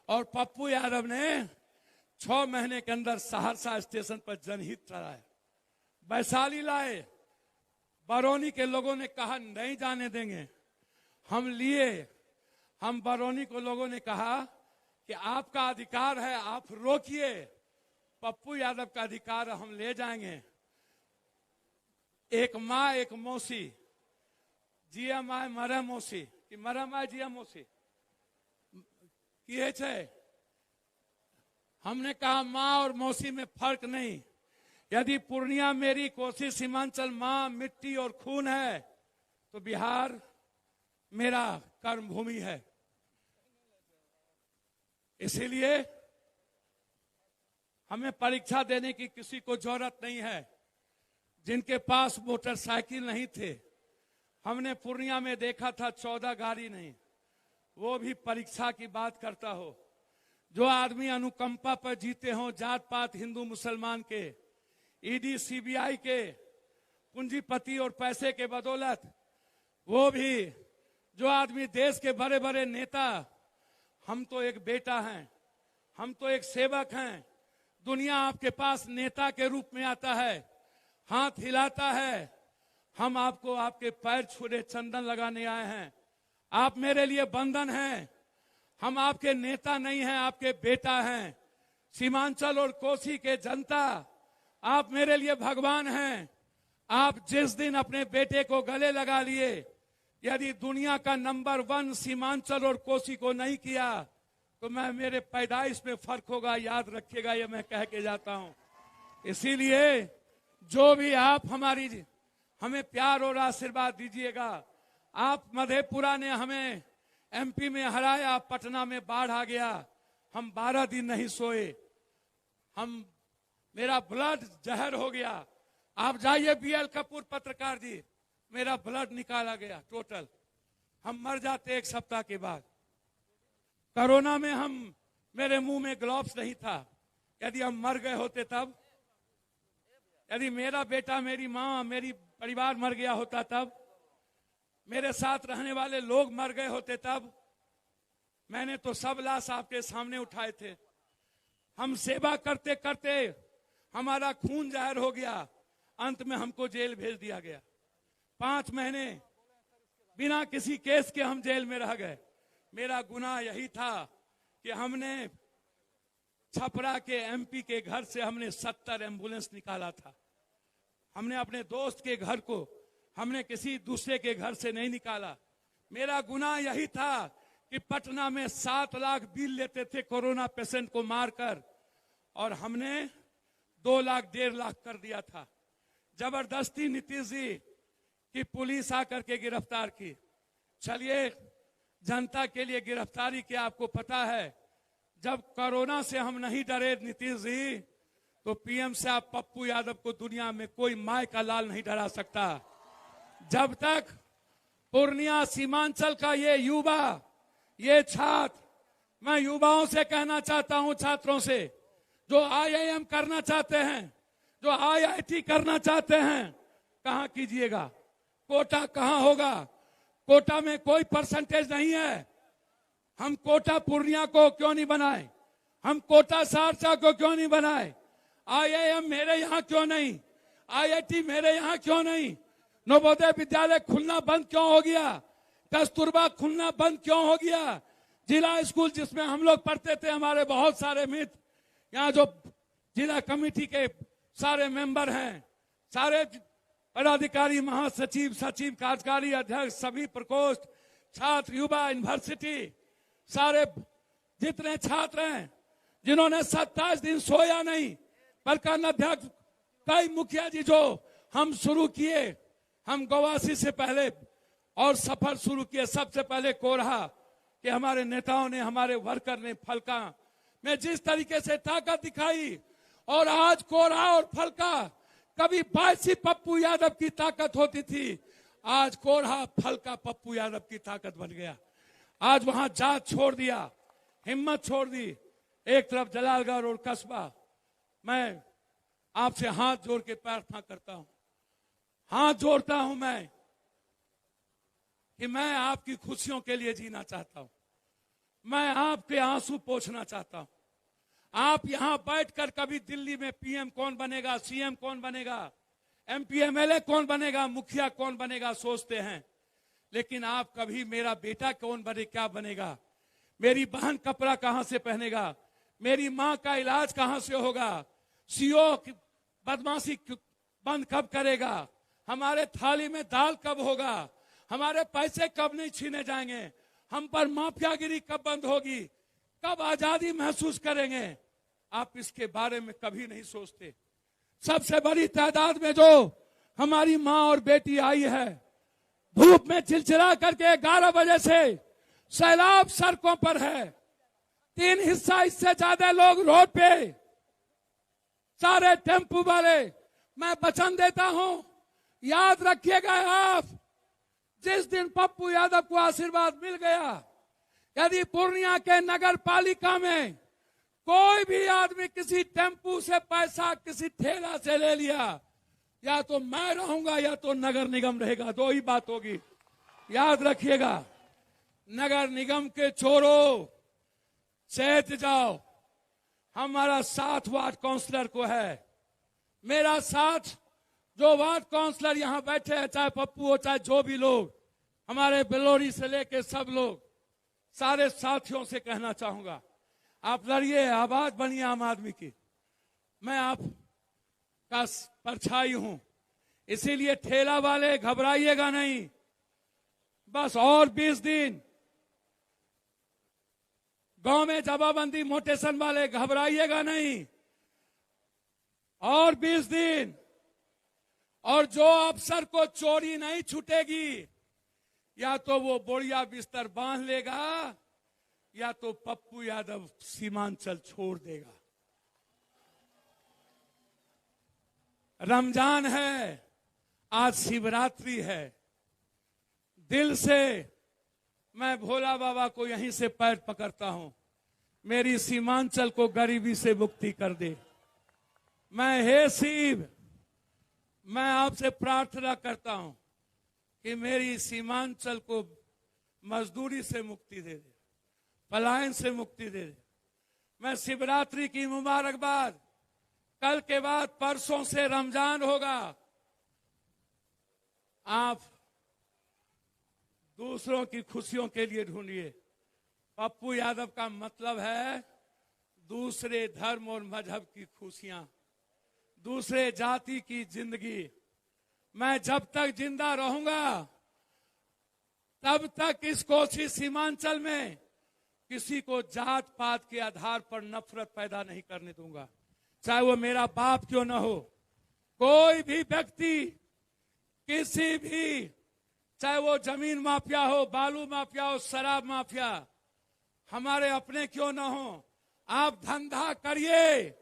और पप्पू यादव ने 6 महीने के अंदर सहरसा स्टेशन पर जनहित चलाए, वैशाली लाए, बरौनी के लोगों ने कहा नहीं जाने देंगे, हम लिए। हम बरौनी को लोगों ने कहा कि आपका अधिकार है, आप रोकिए, पप्पू यादव का अधिकार हम ले जाएंगे। एक माँ एक मौसी, जिया माय मरे मौसी कि मरे माय जिया मौसी किए छे। हमने कहा माँ और मौसी में फर्क नहीं। यदि पूर्णिया मेरी, कोसी सीमांचल माँ, मिट्टी और खून है, तो बिहार मेरा कर्म भूमि है। इसीलिए हमें परीक्षा देने की किसी को जरूरत नहीं है। जिनके पास मोटरसाइकिल नहीं थे, हमने पूर्णिया में देखा था 14 गाड़ी नहीं, वो भी परीक्षा की बात करता हो। जो आदमी अनुकंपा पर जीते हों, जात पात हिंदू मुसलमान के, ईडी सीबीआई के, पूंजीपति और पैसे के बदौलत, वो भी जो आदमी देश के बड़े बड़े नेता, हम तो एक बेटा हैं, हम तो एक सेवक हैं। दुनिया आपके पास नेता के रूप में आता है, हाथ हिलाता है। हम आपको आपके पैर छूने, चंदन लगाने आए हैं। आप मेरे लिए बंधन हैं। हम आपके नेता नहीं हैं, आपके बेटा हैं। सीमांचल और कोसी के जनता, आप मेरे लिए भगवान हैं। आप जिस दिन अपने बेटे को गले लगा लिए, यदि दुनिया का नंबर 1 सीमांचल और कोसी को नहीं किया, तो मैं, मेरे पैदाइश में फर्क होगा, याद रखिएगा, ये मैं कह के जाता हूं। इसीलिए जो भी आप हमें प्यार और आशीर्वाद दीजिएगा। आप मधेपुरा ने हमें एमपी में हराया, पटना में बाढ़ आ गया, हम 12 दिन नहीं सोए, मेरा ब्लड जहर हो गया। आप जाइए बीएल कपूर पत्रकार जी, मेरा ब्लड निकाला गया टोटल, हम मर जाते 1 सप्ताह के बाद। कोरोना में मेरे मुंह में ग्लव्स नहीं था, यदि हम मर गए होते तब, यदि मेरा बेटा, मेरी माँ, मेरी परिवार मर गया होता तब, मेरे साथ रहने वाले लोग मर गए होते तब। मैंने तो सब लाश आपके सामने उठाए थे। हम सेवा करते करते हमारा खून जाहिर हो गया, अंत में हमको जेल भेज दिया गया। 5 महीने बिना किसी केस के हम जेल में रह गए। मेरा गुनाह यही था कि हमने छपरा के एमपी के घर से हमने 70 एम्बुलेंस निकाला था। हमने अपने दोस्त के घर को, हमने किसी दूसरे के घर से नहीं निकाला। मेरा गुनाह यही था कि पटना में 7 लाख बिल लेते थे कोरोना पेशेंट को मारकर, और हमने 2 लाख 1.5 लाख कर दिया था। जबरदस्ती नीतीश जी की पुलिस आकर के गिरफ्तार की। चलिए, जनता के लिए गिरफ्तारी क्या आपको पता है? जब कोरोना से हम नहीं डरे नीतीश जी, तो पीएम साहब पप्पू यादव को दुनिया में कोई माय का लाल नहीं डरा सकता। जब तक पूर्णिया सीमांचल का ये युवा, ये छात्र, मैं युवाओं से कहना चाहता हूं, छात्रों से, जो आईआईएम करना चाहते हैं, जो आईआईटी करना चाहते हैं, कहां कीजिएगा? कोटा कहां होगा? कोटा में कोई परसेंटेज नहीं है। हम कोटा पूर्णिया को क्यों नहीं बनाए? हम कोटा सहरसा को क्यों नहीं बनाए? आईआईएम मेरे यहां क्यों नहीं? आईआईटी मेरे यहां क्यों नहीं? नवोदय विद्यालय खुलना बंद क्यों हो गया? कस्तूरबा खुलना बंद क्यों हो गया? जिला स्कूल जिसमें हम लोग पढ़ते थे, हमारे बहुत सारे मित्र, यहाँ जो जिला कमेटी के सारे मेंबर हैं, सारे पदाधिकारी, महासचिव, सचिव, कार्यकारी अध्यक्ष, सभी प्रकोष्ठ, छात्र, युवा, यूनिवर्सिटी, सारे जितने छात्र हैं, जिन्होंने 27 दिन सोया नहीं, प्रखंड अध्यक्ष, कई मुखिया जी, जो हम शुरू किए, हम गवासी से पहले और सफर शुरू किए। सबसे पहले कोरहा कि हमारे नेताओं ने, हमारे वर्कर ने फलका में जिस तरीके से ताकत दिखाई, और आज कोरहा और फलका, कभी बायसी पप्पू यादव की ताकत होती थी, आज कोरहा फलका पप्पू यादव की ताकत बन गया। आज वहां जात छोड़ दिया, हिम्मत छोड़ दी। एक तरफ जलालगढ़ और कस्बा। मैं आपसे हाथ जोड़ के प्रार्थना करता हूं, हाथ जोड़ता हूं मैं, कि मैं आपकी खुशियों के लिए जीना चाहता हूं। मैं आपके आंसू पोंछना चाहता हूं। आप यहां बैठकर कभी दिल्ली में पीएम कौन बनेगा, सीएम कौन बनेगा, एमपी एमएलए कौन बनेगा, मुखिया कौन बनेगा सोचते हैं, लेकिन आप कभी मेरा बेटा कौन बने, क्या बनेगा, मेरी बहन कपड़ा कहां से पहनेगा, मेरी मां का इलाज कहां से होगा, सीओ बदमाशी बंद कब करेगा, हमारे थाली में दाल कब होगा, हमारे पैसे कब नहीं छीने जाएंगे, हम पर माफियागिरी कब बंद होगी, कब आजादी महसूस करेंगे, आप इसके बारे में कभी नहीं सोचते। सबसे बड़ी तादाद में जो हमारी मां और बेटी आई है, धूप में चिलचिला करके 11 बजे से सैलाब सड़कों पर है, 3 हिस्सा इससे ज्यादा लोग रोड पे, सारे टेम्पू वाले। मैं वचन देता हूं, याद रखिएगा आप, जिस दिन पप्पू यादव को आशीर्वाद मिल गया, यदि पूर्णिया के नगर पालिका में कोई भी आदमी किसी टेम्पू से पैसा किसी ठेला से ले लिया, या तो मैं रहूंगा या तो नगर निगम रहेगा, 2 ही बात होगी। याद रखिएगा, नगर निगम के चोरों चेत जाओ, हमारा साथ वार्ड काउंसलर को है, मेरा साथ जो वार्ड काउंसलर यहां बैठे हैं, चाहे पप्पू हो चाहे जो भी लोग, हमारे बिलोरी से लेके सब लोग, सारे साथियों से कहना चाहूंगा, आप लड़िए, आवाज बनिए आम आदमी की। मैं आप का परछाई हूं, इसीलिए ठेला वाले घबराइएगा नहीं, बस और 20 दिन। गांव में जमाबंदी मोटेशन वाले घबराइएगा नहीं, और 20 दिन। और जो अफसर को चोरी नहीं छूटेगी, या तो वो बोरिया बिस्तर बांध लेगा, या तो पप्पू यादव सीमांचल छोड़ देगा। रमजान है, आज शिवरात्रि है, दिल से मैं भोला बाबा को यहीं से पैर पकड़ता हूं, मेरी सीमांचल को गरीबी से मुक्ति कर दे। मैं हे शिव, मैं आपसे प्रार्थना करता हूं कि मेरी सीमांचल को मजदूरी से मुक्ति दे दे, पलायन से मुक्ति दे दे। मैं शिवरात्रि की मुबारकबाद, कल के बाद परसों से रमजान होगा, आप दूसरों की खुशियों के लिए ढूंढिए। पप्पू यादव का मतलब है दूसरे धर्म और मजहब की खुशियां, दूसरे जाति की जिंदगी। मैं जब तक जिंदा रहूंगा तब तक इस कोसी सीमांचल में किसी को जात पात के आधार पर नफरत पैदा नहीं करने दूंगा, चाहे वो मेरा बाप क्यों न हो। कोई भी व्यक्ति किसी भी, चाहे वो जमीन माफिया हो, बालू माफिया हो, शराब माफिया, हमारे अपने क्यों न हो, आप धंधा करिए,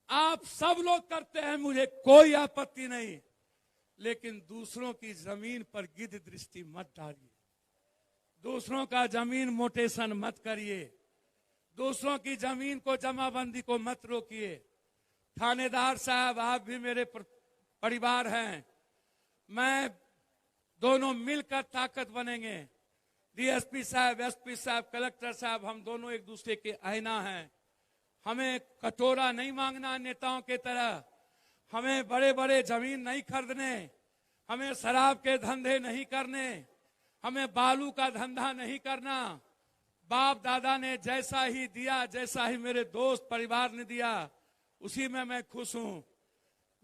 आप सब लोग करते हैं, मुझे कोई आपत्ति नहीं, लेकिन दूसरों की जमीन पर गिद्ध दृष्टि मत डालिए, दूसरों का जमीन मोटेशन मत करिए, दूसरों की जमीन को जमाबंदी को मत रोकिए। थानेदार साहब, आप भी मेरे परिवार हैं, मैं दोनों मिलकर ताकत बनेंगे। डीएसपी साहब, एसपी साहब, कलेक्टर साहब, हम दोनों एक दूसरे के आईना हैं। हमें कटोरा नहीं मांगना नेताओं के तरह, हमें बड़े बड़े जमीन नहीं खरीदने, हमें शराब के धंधे नहीं करने, हमें बालू का धंधा नहीं करना। बाप दादा ने जैसा ही दिया, जैसा ही मेरे दोस्त परिवार ने दिया, उसी में मैं खुश हूं।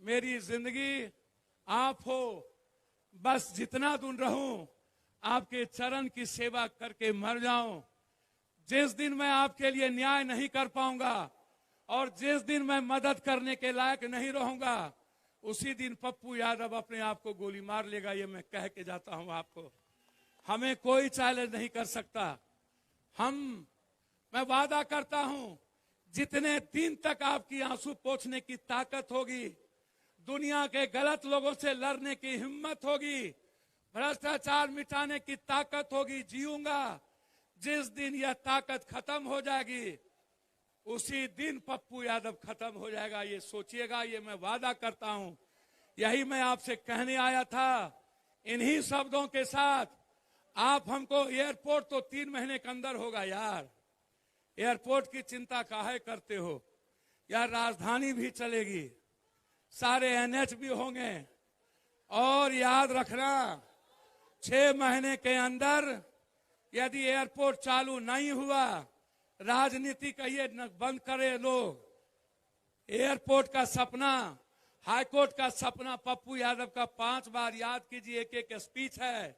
मेरी जिंदगी आप हो, बस जितना दिन रहूं आपके चरण की सेवा करके मर जाऊं। जिस दिन मैं आपके लिए न्याय नहीं कर पाऊंगा और जिस दिन मैं मदद करने के लायक नहीं रहूंगा, उसी दिन पप्पू यादव अपने आप को गोली मार लेगा। ये मैं कह के जाता हूं आपको, हमें कोई चैलेंज नहीं कर सकता। मैं वादा करता हूं, जितने दिन तक आपकी आंसू पोंछने की ताकत होगी, दुनिया के गलत लोगों से लड़ने की हिम्मत होगी, भ्रष्टाचार मिटाने की ताकत होगी, जीऊंगा। जिस दिन यह ताकत खत्म हो जाएगी, उसी दिन पप्पू यादव खत्म हो जाएगा। ये सोचिएगा, ये मैं वादा करता हूं। यही मैं आपसे कहने आया था। इन्हीं शब्दों के साथ आप हमको, एयरपोर्ट तो 3 महीने के अंदर होगा यार, एयरपोर्ट की चिंता काहे करते हो यार, राजधानी भी चलेगी। सारे एनएच भी होंगे। और याद रखना, 6 महीने के अंदर यदि एयरपोर्ट चालू नहीं हुआ, राजनीति का ये बंद करे लोग। एयरपोर्ट का सपना, हाईकोर्ट का सपना पप्पू यादव का 5 बार याद कीजिए, एक स्पीच है।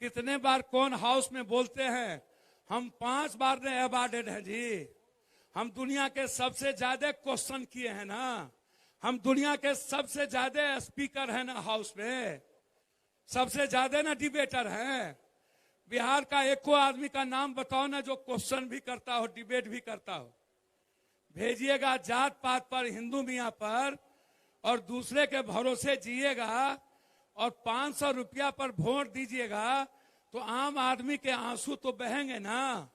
कितने बार कौन हाउस में बोलते हैं, हम 5 बार ने अवार्डेड है जी। हम दुनिया के सबसे ज्यादा क्वेश्चन किए हैं ना, हम दुनिया के सबसे ज्यादा स्पीकर हैं ना हाउस में, सबसे ज्यादा ना डिबेटर हैं। बिहार का एको आदमी का नाम बताओ ना जो क्वेश्चन भी करता हो, डिबेट भी करता हो। भेजिएगा जात पात पर, हिंदू मियाँ पर, और दूसरे के भरोसे जिएगा और 500 रुपया पर वोट दीजिएगा, तो आम आदमी के आंसू तो बहेंगे ना।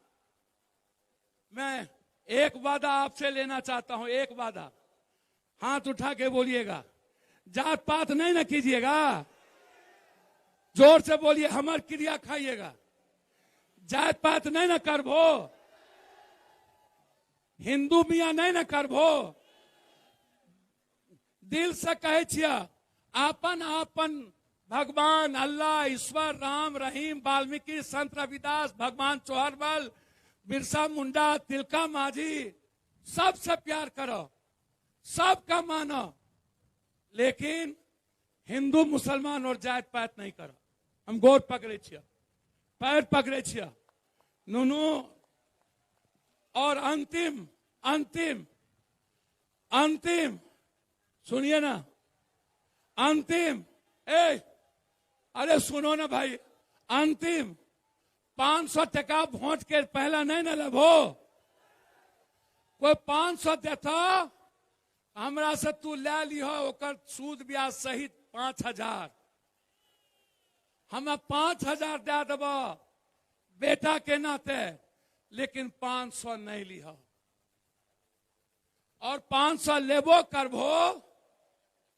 मैं एक वादा आपसे लेना चाहता हूं, एक वादा, हाथ उठा के बोलिएगा, जात पात नहीं ना कीजिएगा, जोर से बोलिए, हमार क्रिया खाइएगा। जात पात नहीं ना करबो, हिंदू मियाँ नहीं ना करबो। दिल से कहे छिया, आपन आपन भगवान अल्लाह, ईश्वर, राम, रहीम, वाल्मीकि, संत रविदास, भगवान चौहरमल, बिरसा मुंडा, तिलका माझी, सबसे प्यार करो, सबका मानो, लेकिन हिंदू मुसलमान और जात पात नहीं करो। हम गोर पकड़े छिया, पैर पकड़े छिया नुनू। और अंतिम अंतिम अंतिम सुनिए ना, अंतिम, अरे सुनो ना भाई, अंतिम 500 टका वोट के पहला नहीं ना लभो। कोई 500 देता हमरा से तू ले लिहो, ओकर सूद ब्याज सहित 5000, हमें 5000 दे देब बेटा के नाते, लेकिन 500 नहीं लिहो। और 500 लेबो करबो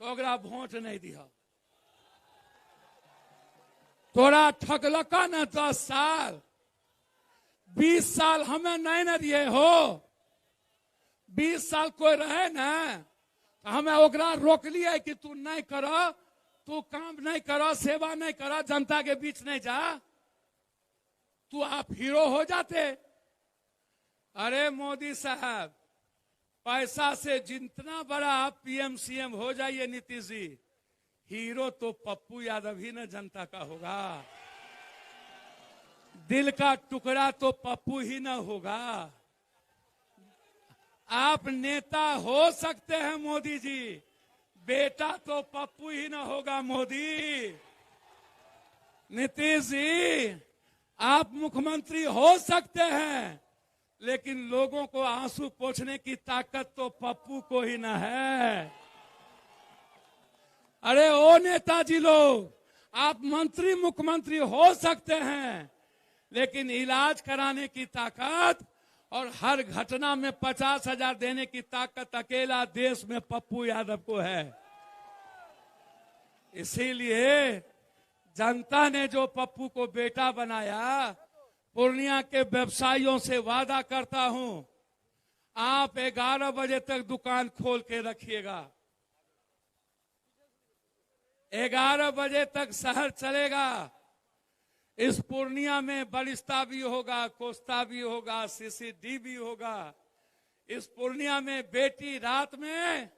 तो ओकरा वोट नहीं दिहो। तोरा ठगलका न 10 साल, 20 साल हमें नहीं न दिए हो। 20 साल कोई रहे न, तो हमें ओकरा रोकलिए कि तू नहीं करो, तू काम नहीं करो, सेवा नहीं करो, जनता के बीच नहीं जा, तू आप हीरो हो जाते। अरे मोदी साहब, पैसा से जितना बड़ा आप पीएम सीएम हो जाइए नीतीश जी, हीरो तो पप्पू यादव ही न जनता का होगा। दिल का टुकड़ा तो पप्पू ही न होगा। आप नेता हो सकते हैं मोदी जी, बेटा तो पप्पू ही न होगा मोदी। नीतीश जी, आप मुख्यमंत्री हो सकते हैं, लेकिन लोगों को आंसू पोंछने की ताकत तो पप्पू को ही न है। अरे ओ नेताजी लोग, आप मंत्री मुख्यमंत्री हो सकते हैं, लेकिन इलाज कराने की ताकत और हर घटना में 50,000 देने की ताकत अकेला देश में पप्पू यादव को है। इसीलिए जनता ने जो पप्पू को बेटा बनाया, पूर्णिया के व्यवसायियों से वादा करता हूं, आप 11 बजे तक दुकान खोल के रखिएगा। 11 बजे तक शहर चलेगा। इस पूर्णिया में बलिस्ता भी होगा, कोस्ता भी होगा, सीसीडी भी होगा। इस पूर्णिया में बेटी रात में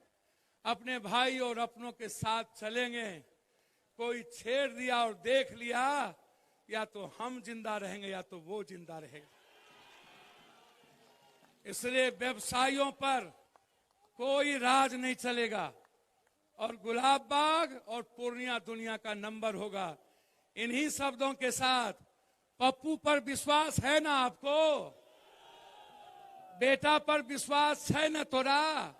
अपने भाई और अपनों के साथ चलेंगे। कोई छेड़ दिया और देख लिया, या तो हम जिंदा रहेंगे या तो वो जिंदा रहेगा। इसलिए व्यवसायियों पर कोई राज नहीं चलेगा, और गुलाब बाग और पूर्णिया दुनिया का नंबर होगा। इन्हीं शब्दों के साथ, पप्पू पर विश्वास है ना आपको? बेटा पर विश्वास है ना तोरा?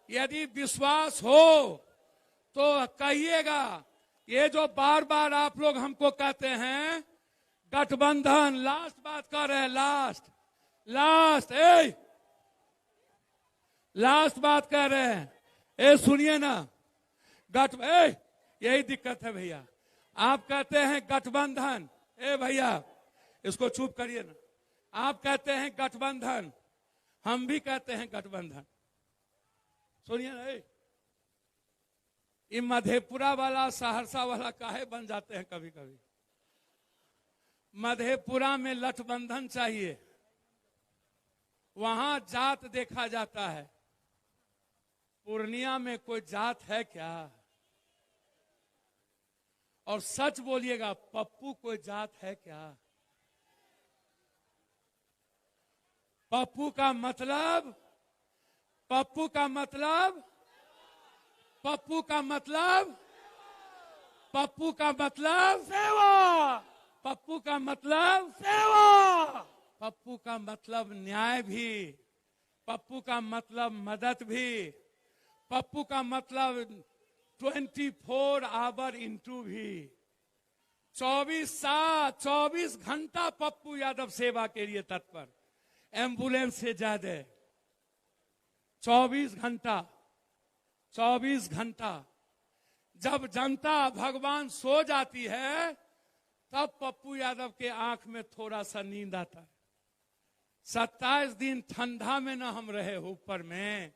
यदि विश्वास हो तो कहिएगा। ये जो बार बार आप लोग हमको कहते हैं गठबंधन, लास्ट बात कर रहे हैं, लास्ट बात कर रहे हैं। सुनिए ना, यही दिक्कत है भैया। आप कहते हैं गठबंधन, भैया इसको चुप करिए ना। आप कहते हैं गठबंधन, हम भी कहते हैं गठबंधन। सुनिए ना, ये मधेपुरा वाला सहरसा वाला काहे बन जाते हैं कभी कभी। मधेपुरा में लठबंधन चाहिए, वहां जात देखा जाता है। पूर्णिया में कोई जात है क्या? और सच बोलिएगा, पप्पू कोई जात है क्या? पप्पू का मतलब, पप्पू का मतलब, पप्पू का मतलब, पप्पू का मतलब सेवा, पप्पू का मतलब सेवा, पप्पू का मतलब न्याय भी, पप्पू का मतलब मदद भी, पप्पू का मतलब 24 आवर इंटू भी। 24 घंटा पप्पू यादव सेवा के लिए तत्पर, एम्बुलेंस से ज्यादा। 24 घंटा, 24 घंटा। जब जनता भगवान सो जाती है तब पप्पू यादव के आंख में थोड़ा सा नींद आता है। 27 दिन ठंडा में न हम रहे ऊपर में,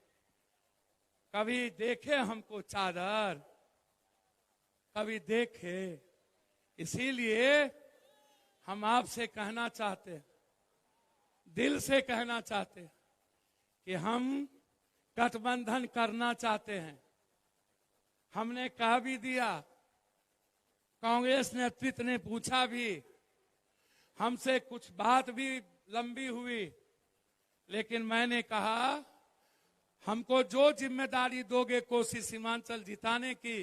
कभी देखे हमको चादर, कभी देखे। इसीलिए हम आपसे कहना चाहते हैं, दिल से कहना चाहते हैं कि हम गठबंधन करना चाहते हैं। हमने कह भी दिया, कांग्रेस नेतृत्व ने पूछा भी, हमसे कुछ बात भी लंबी हुई, लेकिन मैंने कहा हमको जो जिम्मेदारी दोगे कोसी सीमांचल जिताने की,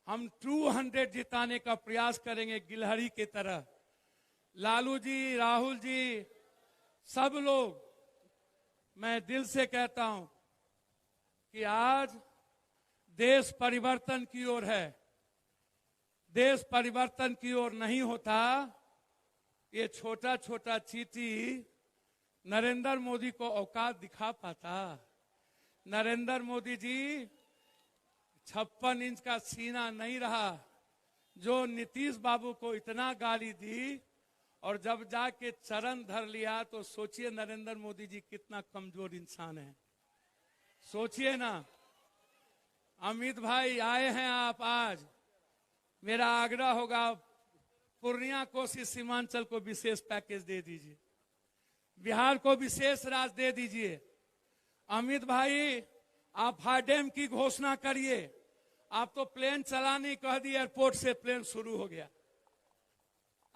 हम 200 जिताने का प्रयास करेंगे गिलहरी की तरह। लालू जी, राहुल जी, सब लोग, मैं दिल से कहता हूं कि आज देश परिवर्तन की ओर है। देश परिवर्तन की ओर नहीं होता, ये छोटा छोटा चीटी नरेंद्र मोदी को औकात दिखा पाता। नरेंद्र मोदी जी 56 इंच का सीना नहीं रहा, जो नीतीश बाबू को इतना गाली दी और जब जाके चरण धर लिया तो सोचिए नरेंद्र मोदी जी कितना कमजोर इंसान है। सोचिए ना। अमित भाई आए हैं आप आज, मेरा आग्रह होगा पूर्णिया कोसी सीमांचल को विशेष पैकेज दे दीजिए, बिहार को विशेष राज्य दे दीजिए। अमित भाई आप हाईडैम की घोषणा करिए। आप तो प्लेन चलाने कह दी, एयरपोर्ट से प्लेन शुरू हो गया।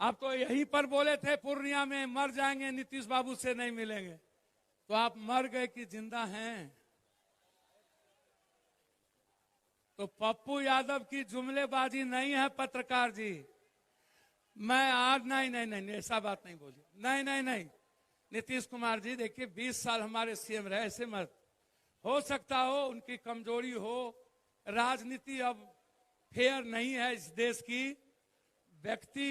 आप तो यहीं पर बोले थे पूर्णिया में मर जाएंगे, नीतीश बाबू से नहीं मिलेंगे, तो आप मर गए कि जिंदा हैं? तो पप्पू यादव की जुमलेबाजी नहीं है पत्रकार जी। मैं आज नहीं नहीं नहीं ऐसा बात नहीं बोली, नहीं नहीं नहीं। नीतीश कुमार जी देखिए 20 साल हमारे सीएम रहे, ऐसे मत। हो सकता हो उनकी कमजोरी हो, राजनीति अब फेयर नहीं है इस देश की, व्यक्ति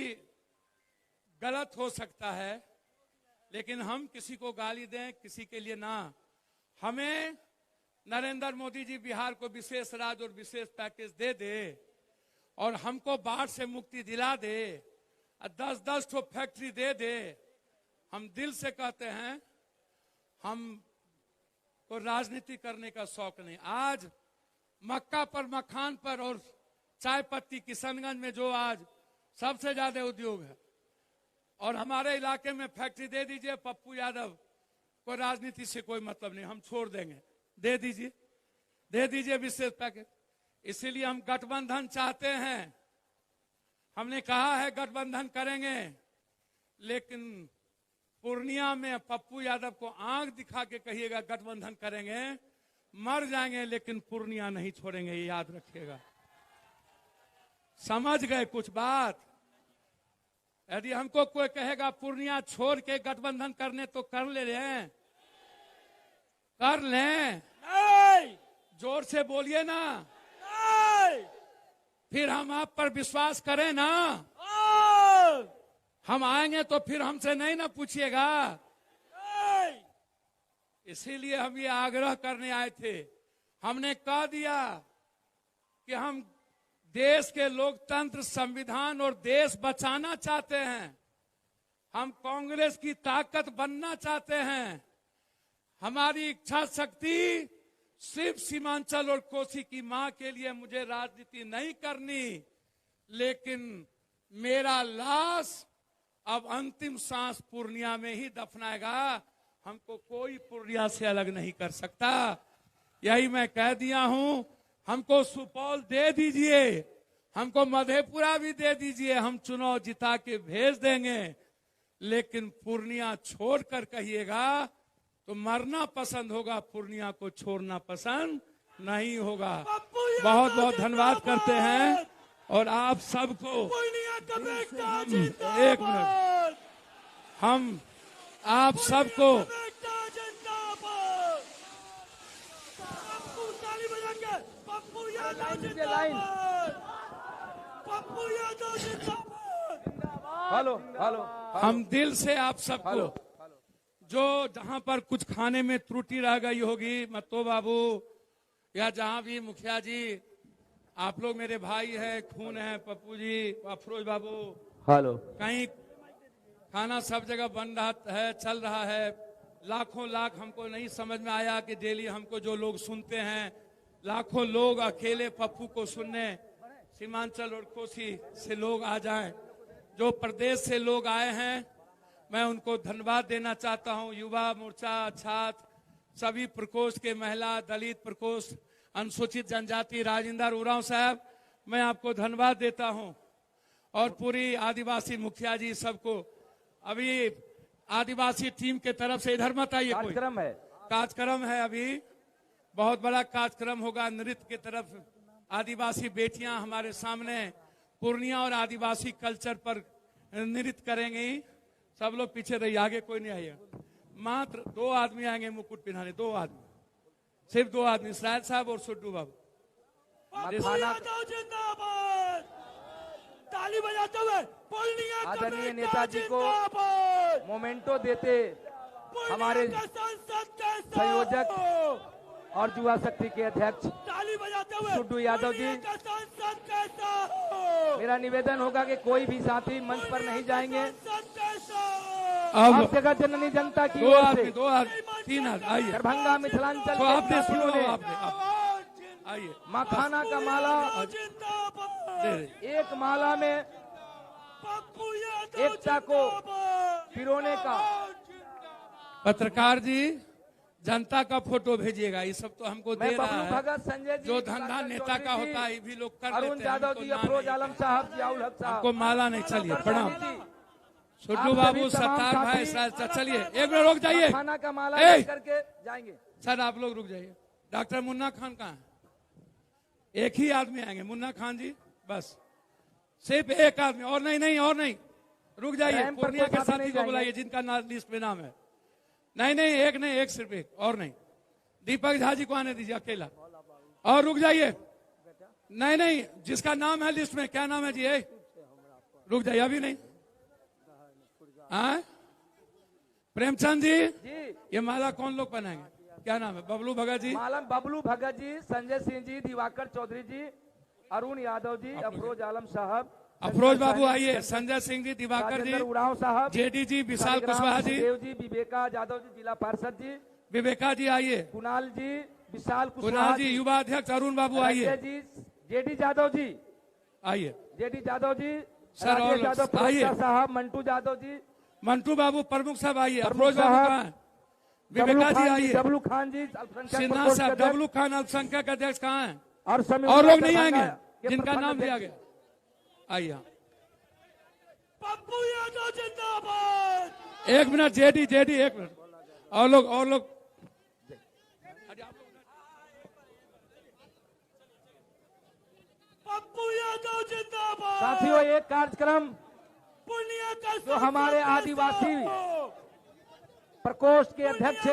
गलत हो सकता है, लेकिन हम किसी को गाली दें किसी के लिए ना। हमें नरेंद्र मोदी जी बिहार को विशेष राज्य और विशेष पैकेज दे दे और हमको बाढ़ से मुक्ति दिला दे, 10-10 ठो फैक्ट्री दे दे। हम दिल से कहते हैं, हम को राजनीति करने का शौक नहीं। आज मक्का पर, मखान पर और चाय पत्ती किशनगंज में जो आज सबसे ज्यादा उद्योग है, और हमारे इलाके में फैक्ट्री दे दीजिए। पप्पू यादव को राजनीति से कोई मतलब नहीं, हम छोड़ देंगे, दे दीजिए, दे दीजिए विशेष पैकेज। इसीलिए हम गठबंधन चाहते हैं। हमने कहा है गठबंधन करेंगे, लेकिन पूर्णिया में पप्पू यादव को आंख दिखा के कहिएगा गठबंधन करेंगे, मर जाएंगे लेकिन पूर्णिया नहीं छोड़ेंगे, ये याद रखिएगा। समझ गए कुछ बात? यदि हमको कोई कहेगा पूर्णिया छोड़ के गठबंधन करने तो कर ले लें, कर लें। नहीं, जोर से बोलिए ना। नहीं, फिर हम आप पर विश्वास करें ना। हम आएंगे तो फिर हमसे नहीं ना पूछिएगा। इसीलिए हम ये आग्रह करने आए थे। हमने कह दिया कि हम देश के लोकतंत्र, संविधान और देश बचाना चाहते हैं। हम कांग्रेस की ताकत बनना चाहते हैं। हमारी इच्छा शक्ति सिर्फ सीमांचल और कोसी की मां के लिए मुझे राजनीति नहीं करनी, लेकिन मेरा लाश अब अंतिम सांस पूर्णिया में ही दफनाएगा। हमको कोई पूर्णिया से अलग नहीं कर सकता। यही मैं कह दिया हूं। हमको सुपौल दे दीजिए, हमको मधेपुरा भी दे दीजिए, हम चुनाव जिता के भेज देंगे। लेकिन पूर्णिया छोड़कर कहिएगा तो मरना पसंद होगा, पूर्णिया को छोड़ना पसंद नहीं होगा। बहुत बहुत धन्यवाद करते हैं। और आप सबको एक मिनट, हम आप सबको हेलो हेलो, हम दिल से आप सबको, जो जहां पर कुछ खाने में त्रुटि रह गई होगी, मत्तो बाबू या जहां भी मुखिया जी, आप लोग मेरे भाई हैं, खून है, पप्पू जी, अफरोज बाबू, हेलो, कहीं खाना सब जगह बन रहा है, चल रहा है। लाखों लाख हमको नहीं समझ में आया कि डेली हमको जो लोग सुनते हैं, लाखों लोग अकेले पप्पू को सुनने सीमांचल और कोसी से लोग आ जाएं। जो प्रदेश से लोग आए हैं, मैं उनको धन्यवाद देना चाहता हूं। युवा मोर्चा, छात्र, सभी प्रकोष्ठ के, महिला, दलित प्रकोष्ठ, अनुसूचित जनजाति, राजेंद्र उरांव साहब, मैं आपको धन्यवाद देता हूं। और पूरी आदिवासी मुखिया जी सबको। अभी आदिवासी टीम के तरफ से, इधर मत आइए, कोई कार्यक्रम है अभी, बहुत बड़ा कार्यक्रम होगा नृत्य की तरफ। आदिवासी बेटियां हमारे सामने पूर्णिया और आदिवासी कल्चर पर नृत्य करेंगी। सब लोग पीछे रहिए, आगे कोई नहीं आइए। मात्र 2 आदमी आएंगे मुकुट पहनाने, 2 आदमी, सिर्फ 2 आदमी, इसराइल साहब और सुड्डू बाबू। ताली बजाते हुए आदरणीय नेताजी को मोमेंटो देते हमारे संयोजक और युवा शक्ति के अध्यक्ष सुड्डू यादव जी, मेरा निवेदन होगा कि कोई भी साथी मंच पर नहीं जाएंगे। आप जगह जननी जनता की 2 आदमी, 2 आदमी, 3 आदमी आइए। दरभंगा मिथिलांचल तो आपने सुनो, आपने आइए। मखाना का माला, एक माला में एकता को पिरोने का। पत्रकार जी, जनता का फोटो भेजिएगा, ये सब तो हमको दे रहा है। भगत, संजय जी, जो धंधा नेता का होता है, ये भी लोग कर अरुण लेते हैं। यादव जी, अफरोज आलम साहब, जियाउल हक साहब, हमको माला नहीं। चलिए, प्रणाम। सुड्डू बाबू, सत्तार भाई, चलिए एक मिनट रुक जाइए। खाना का माला करके जाएंगे। सर आप लोग रुक जाइए। डॉक्टर मुन्ना खान कहाँ है? एक ही आदमी आएंगे, मुन्ना खान जी, बस सिर्फ एक आदमी, और नहीं, और नहीं, रुक जाइए। पूर्णिया के साथी को बुलाइए जिनका लिस्ट में नाम है। नहीं, एक नहीं, एक सिर्फ एक, और नहीं। दीपक झा जी को आने दीजिए अकेला। और रुक जाइए। नहीं, जिसका नाम है लिस्ट में, क्या नाम है जी? रुक जाइए, अभी नहीं। प्रेमचंद जी, ये माला कौन लोग पहनाएंगे? क्या नाम है? बबलू भगत जी, माला बबलू भगत जी, संजय सिंह जी, दिवाकर चौधरी जी, अरुण यादव जी, अफरोज आलम साहब, अफरोज बाबू आइए, संजय सिंह जी, दिवाकर जी, उरांव साहब, जेडी जी, विशाल कुशवाहा जी, देव जी, विवेका यादव जी, जिला पार्षद जी, विवेका जी आइए, कुणाल जी, विशाल कुणाल जी, युवा अध्यक्ष अरुण बाबू आइए जी, जेडी यादव जी आइए, जेडी यादव जी, सर और आइए, साहब, मंटू यादव जी, मंटू बाबू प्रमुख साहब आइए, अफरोज बाबू कहाँ है? विवेका जी आइए, डब्लू खान जी, सिन्हा साहब, डब्लू खान अल्पसंख्यक अध्यक्ष कहाँ है? और लोग नहीं आएंगे जिनका नाम दिया गया? आइए। पप्पू यादव जिंदाबाद। एक मिनट, जेडी, एक मिनट, और लोग पप्पू यादव जिंदाबाद। साथियों, एक कार्यक्रम पूर्णिया का जो हमारे आदिवासी प्रकोष्ठ के अध्यक्ष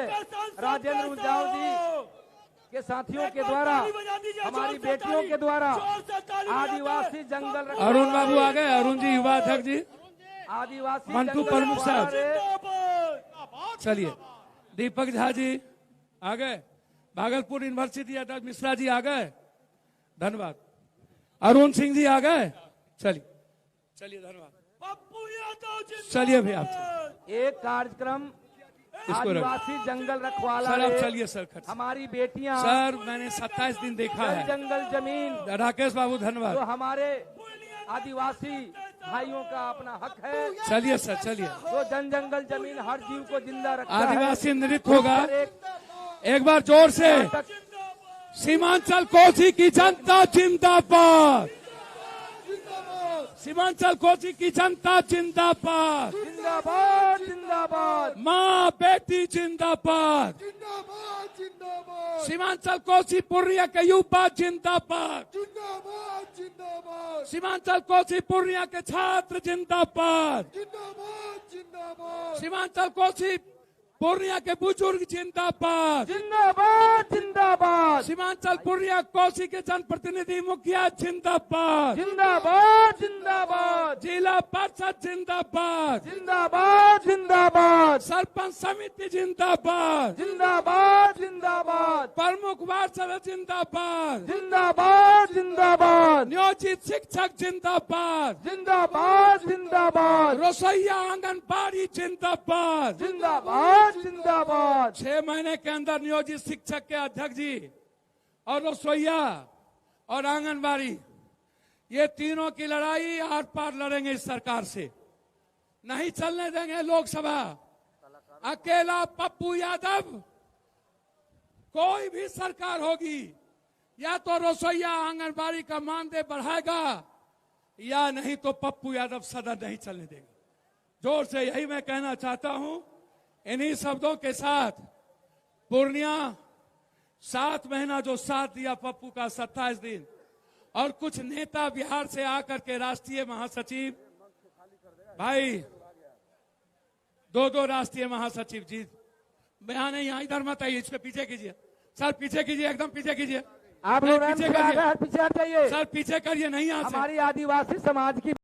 राजेंद्र उरांव जी के साथियों के द्वारा, हमारी बेटियों के द्वारा आदिवासी जंगल, अरुण बाबू आ गए, अरुण जी युवा अध्यक्ष जी, आदिवासी मंटू प्रमुख साहब, चलिए, दीपक झा जी आ गए, भागलपुर यूनिवर्सिटी अध्यक्ष मिश्रा जी आ गए, धन्यवाद, अरुण सिंह जी आ गए, चलिए धन्यवाद, पप्पू यादव चलिए भैया। एक कार्यक्रम इसको रख। आदिवासी जंगल रखवाला सर आप रे, चलिए सर खट। हमारी बेटियां सर मैंने 27 दिन देखा जल है। जंगल जमीन राकेश बाबू जो धन्यवाद। हमारे आदिवासी भाइयों का अपना हक है, चलिए सर चलिए। जो जन जंगल जमीन हर जीव को जिंदा रखता है। आदिवासी नृत्य होगा एक एक बार जोर से। सीमांचल कोसी की जनता जिंदाबाद। सीमांचल कोसी की जनता जिंदाबाद। जिंदाबाद जिंदाबाद माँ बेटी जिंदाबाद। सीमांचल कोसी पूर्णिया के युवा जिंदाबाद। सीमांचल कोसी पूर्णिया के छात्र जिंदाबाद। सीमांचल कोसी पूर्णिया के बुजुर्ग जिंदाबाद। जिंदाबाद जिंदाबाद सीमांचल पूर्णिया कोसी के जनप्रतिनिधि मुखिया जिंदाबाद। जिंदाबाद जिंदाबाद जिला परिषद जिंदाबाद। जिंदाबाद जिंदाबाद सरपंच समिति जिंदाबाद। जिंदाबाद जिंदाबाद प्रमुख वार्ड सदस्य जिंदाबाद। जिंदाबाद जिंदाबाद नियोजित शिक्षक जिंदाबाद। जिंदाबाद जिंदाबाद रसोईया आंगनबाड़ी जिंदाबाद। जिंदाबाद जिंदाबाद 6 महीने के अंदर नियोजित शिक्षक के अध्यक्ष जी और रसोईया और आंगनबाड़ी, ये तीनों की लड़ाई आर पार लड़ेंगे इस सरकार से। नहीं चलने देंगे लोकसभा। अकेला पप्पू यादव, कोई भी सरकार होगी या तो रसोईया आंगनबाड़ी का मानदेय बढ़ाएगा या नहीं तो पप्पू यादव सदन नहीं चलने देगा। जोर से यही मैं कहना चाहता हूं। इन्हीं शब्दों के साथ पूर्णिया 7 महीना जो साथ दिया पप्पू का 27 दिन, और कुछ नेता बिहार से आकर के राष्ट्रीय महासचिव भाई 2 राष्ट्रीय महासचिव जी, बयान है यहाँ, इधर मत आइए, इसके पीछे कीजिए सर, पीछे कीजिए, एकदम पीछे कीजिए। आप लोग पीछे करिए पीछे हट जाइए सर, पीछे करिए, नहीं यहाँ से। हमारी आदिवासी समाज की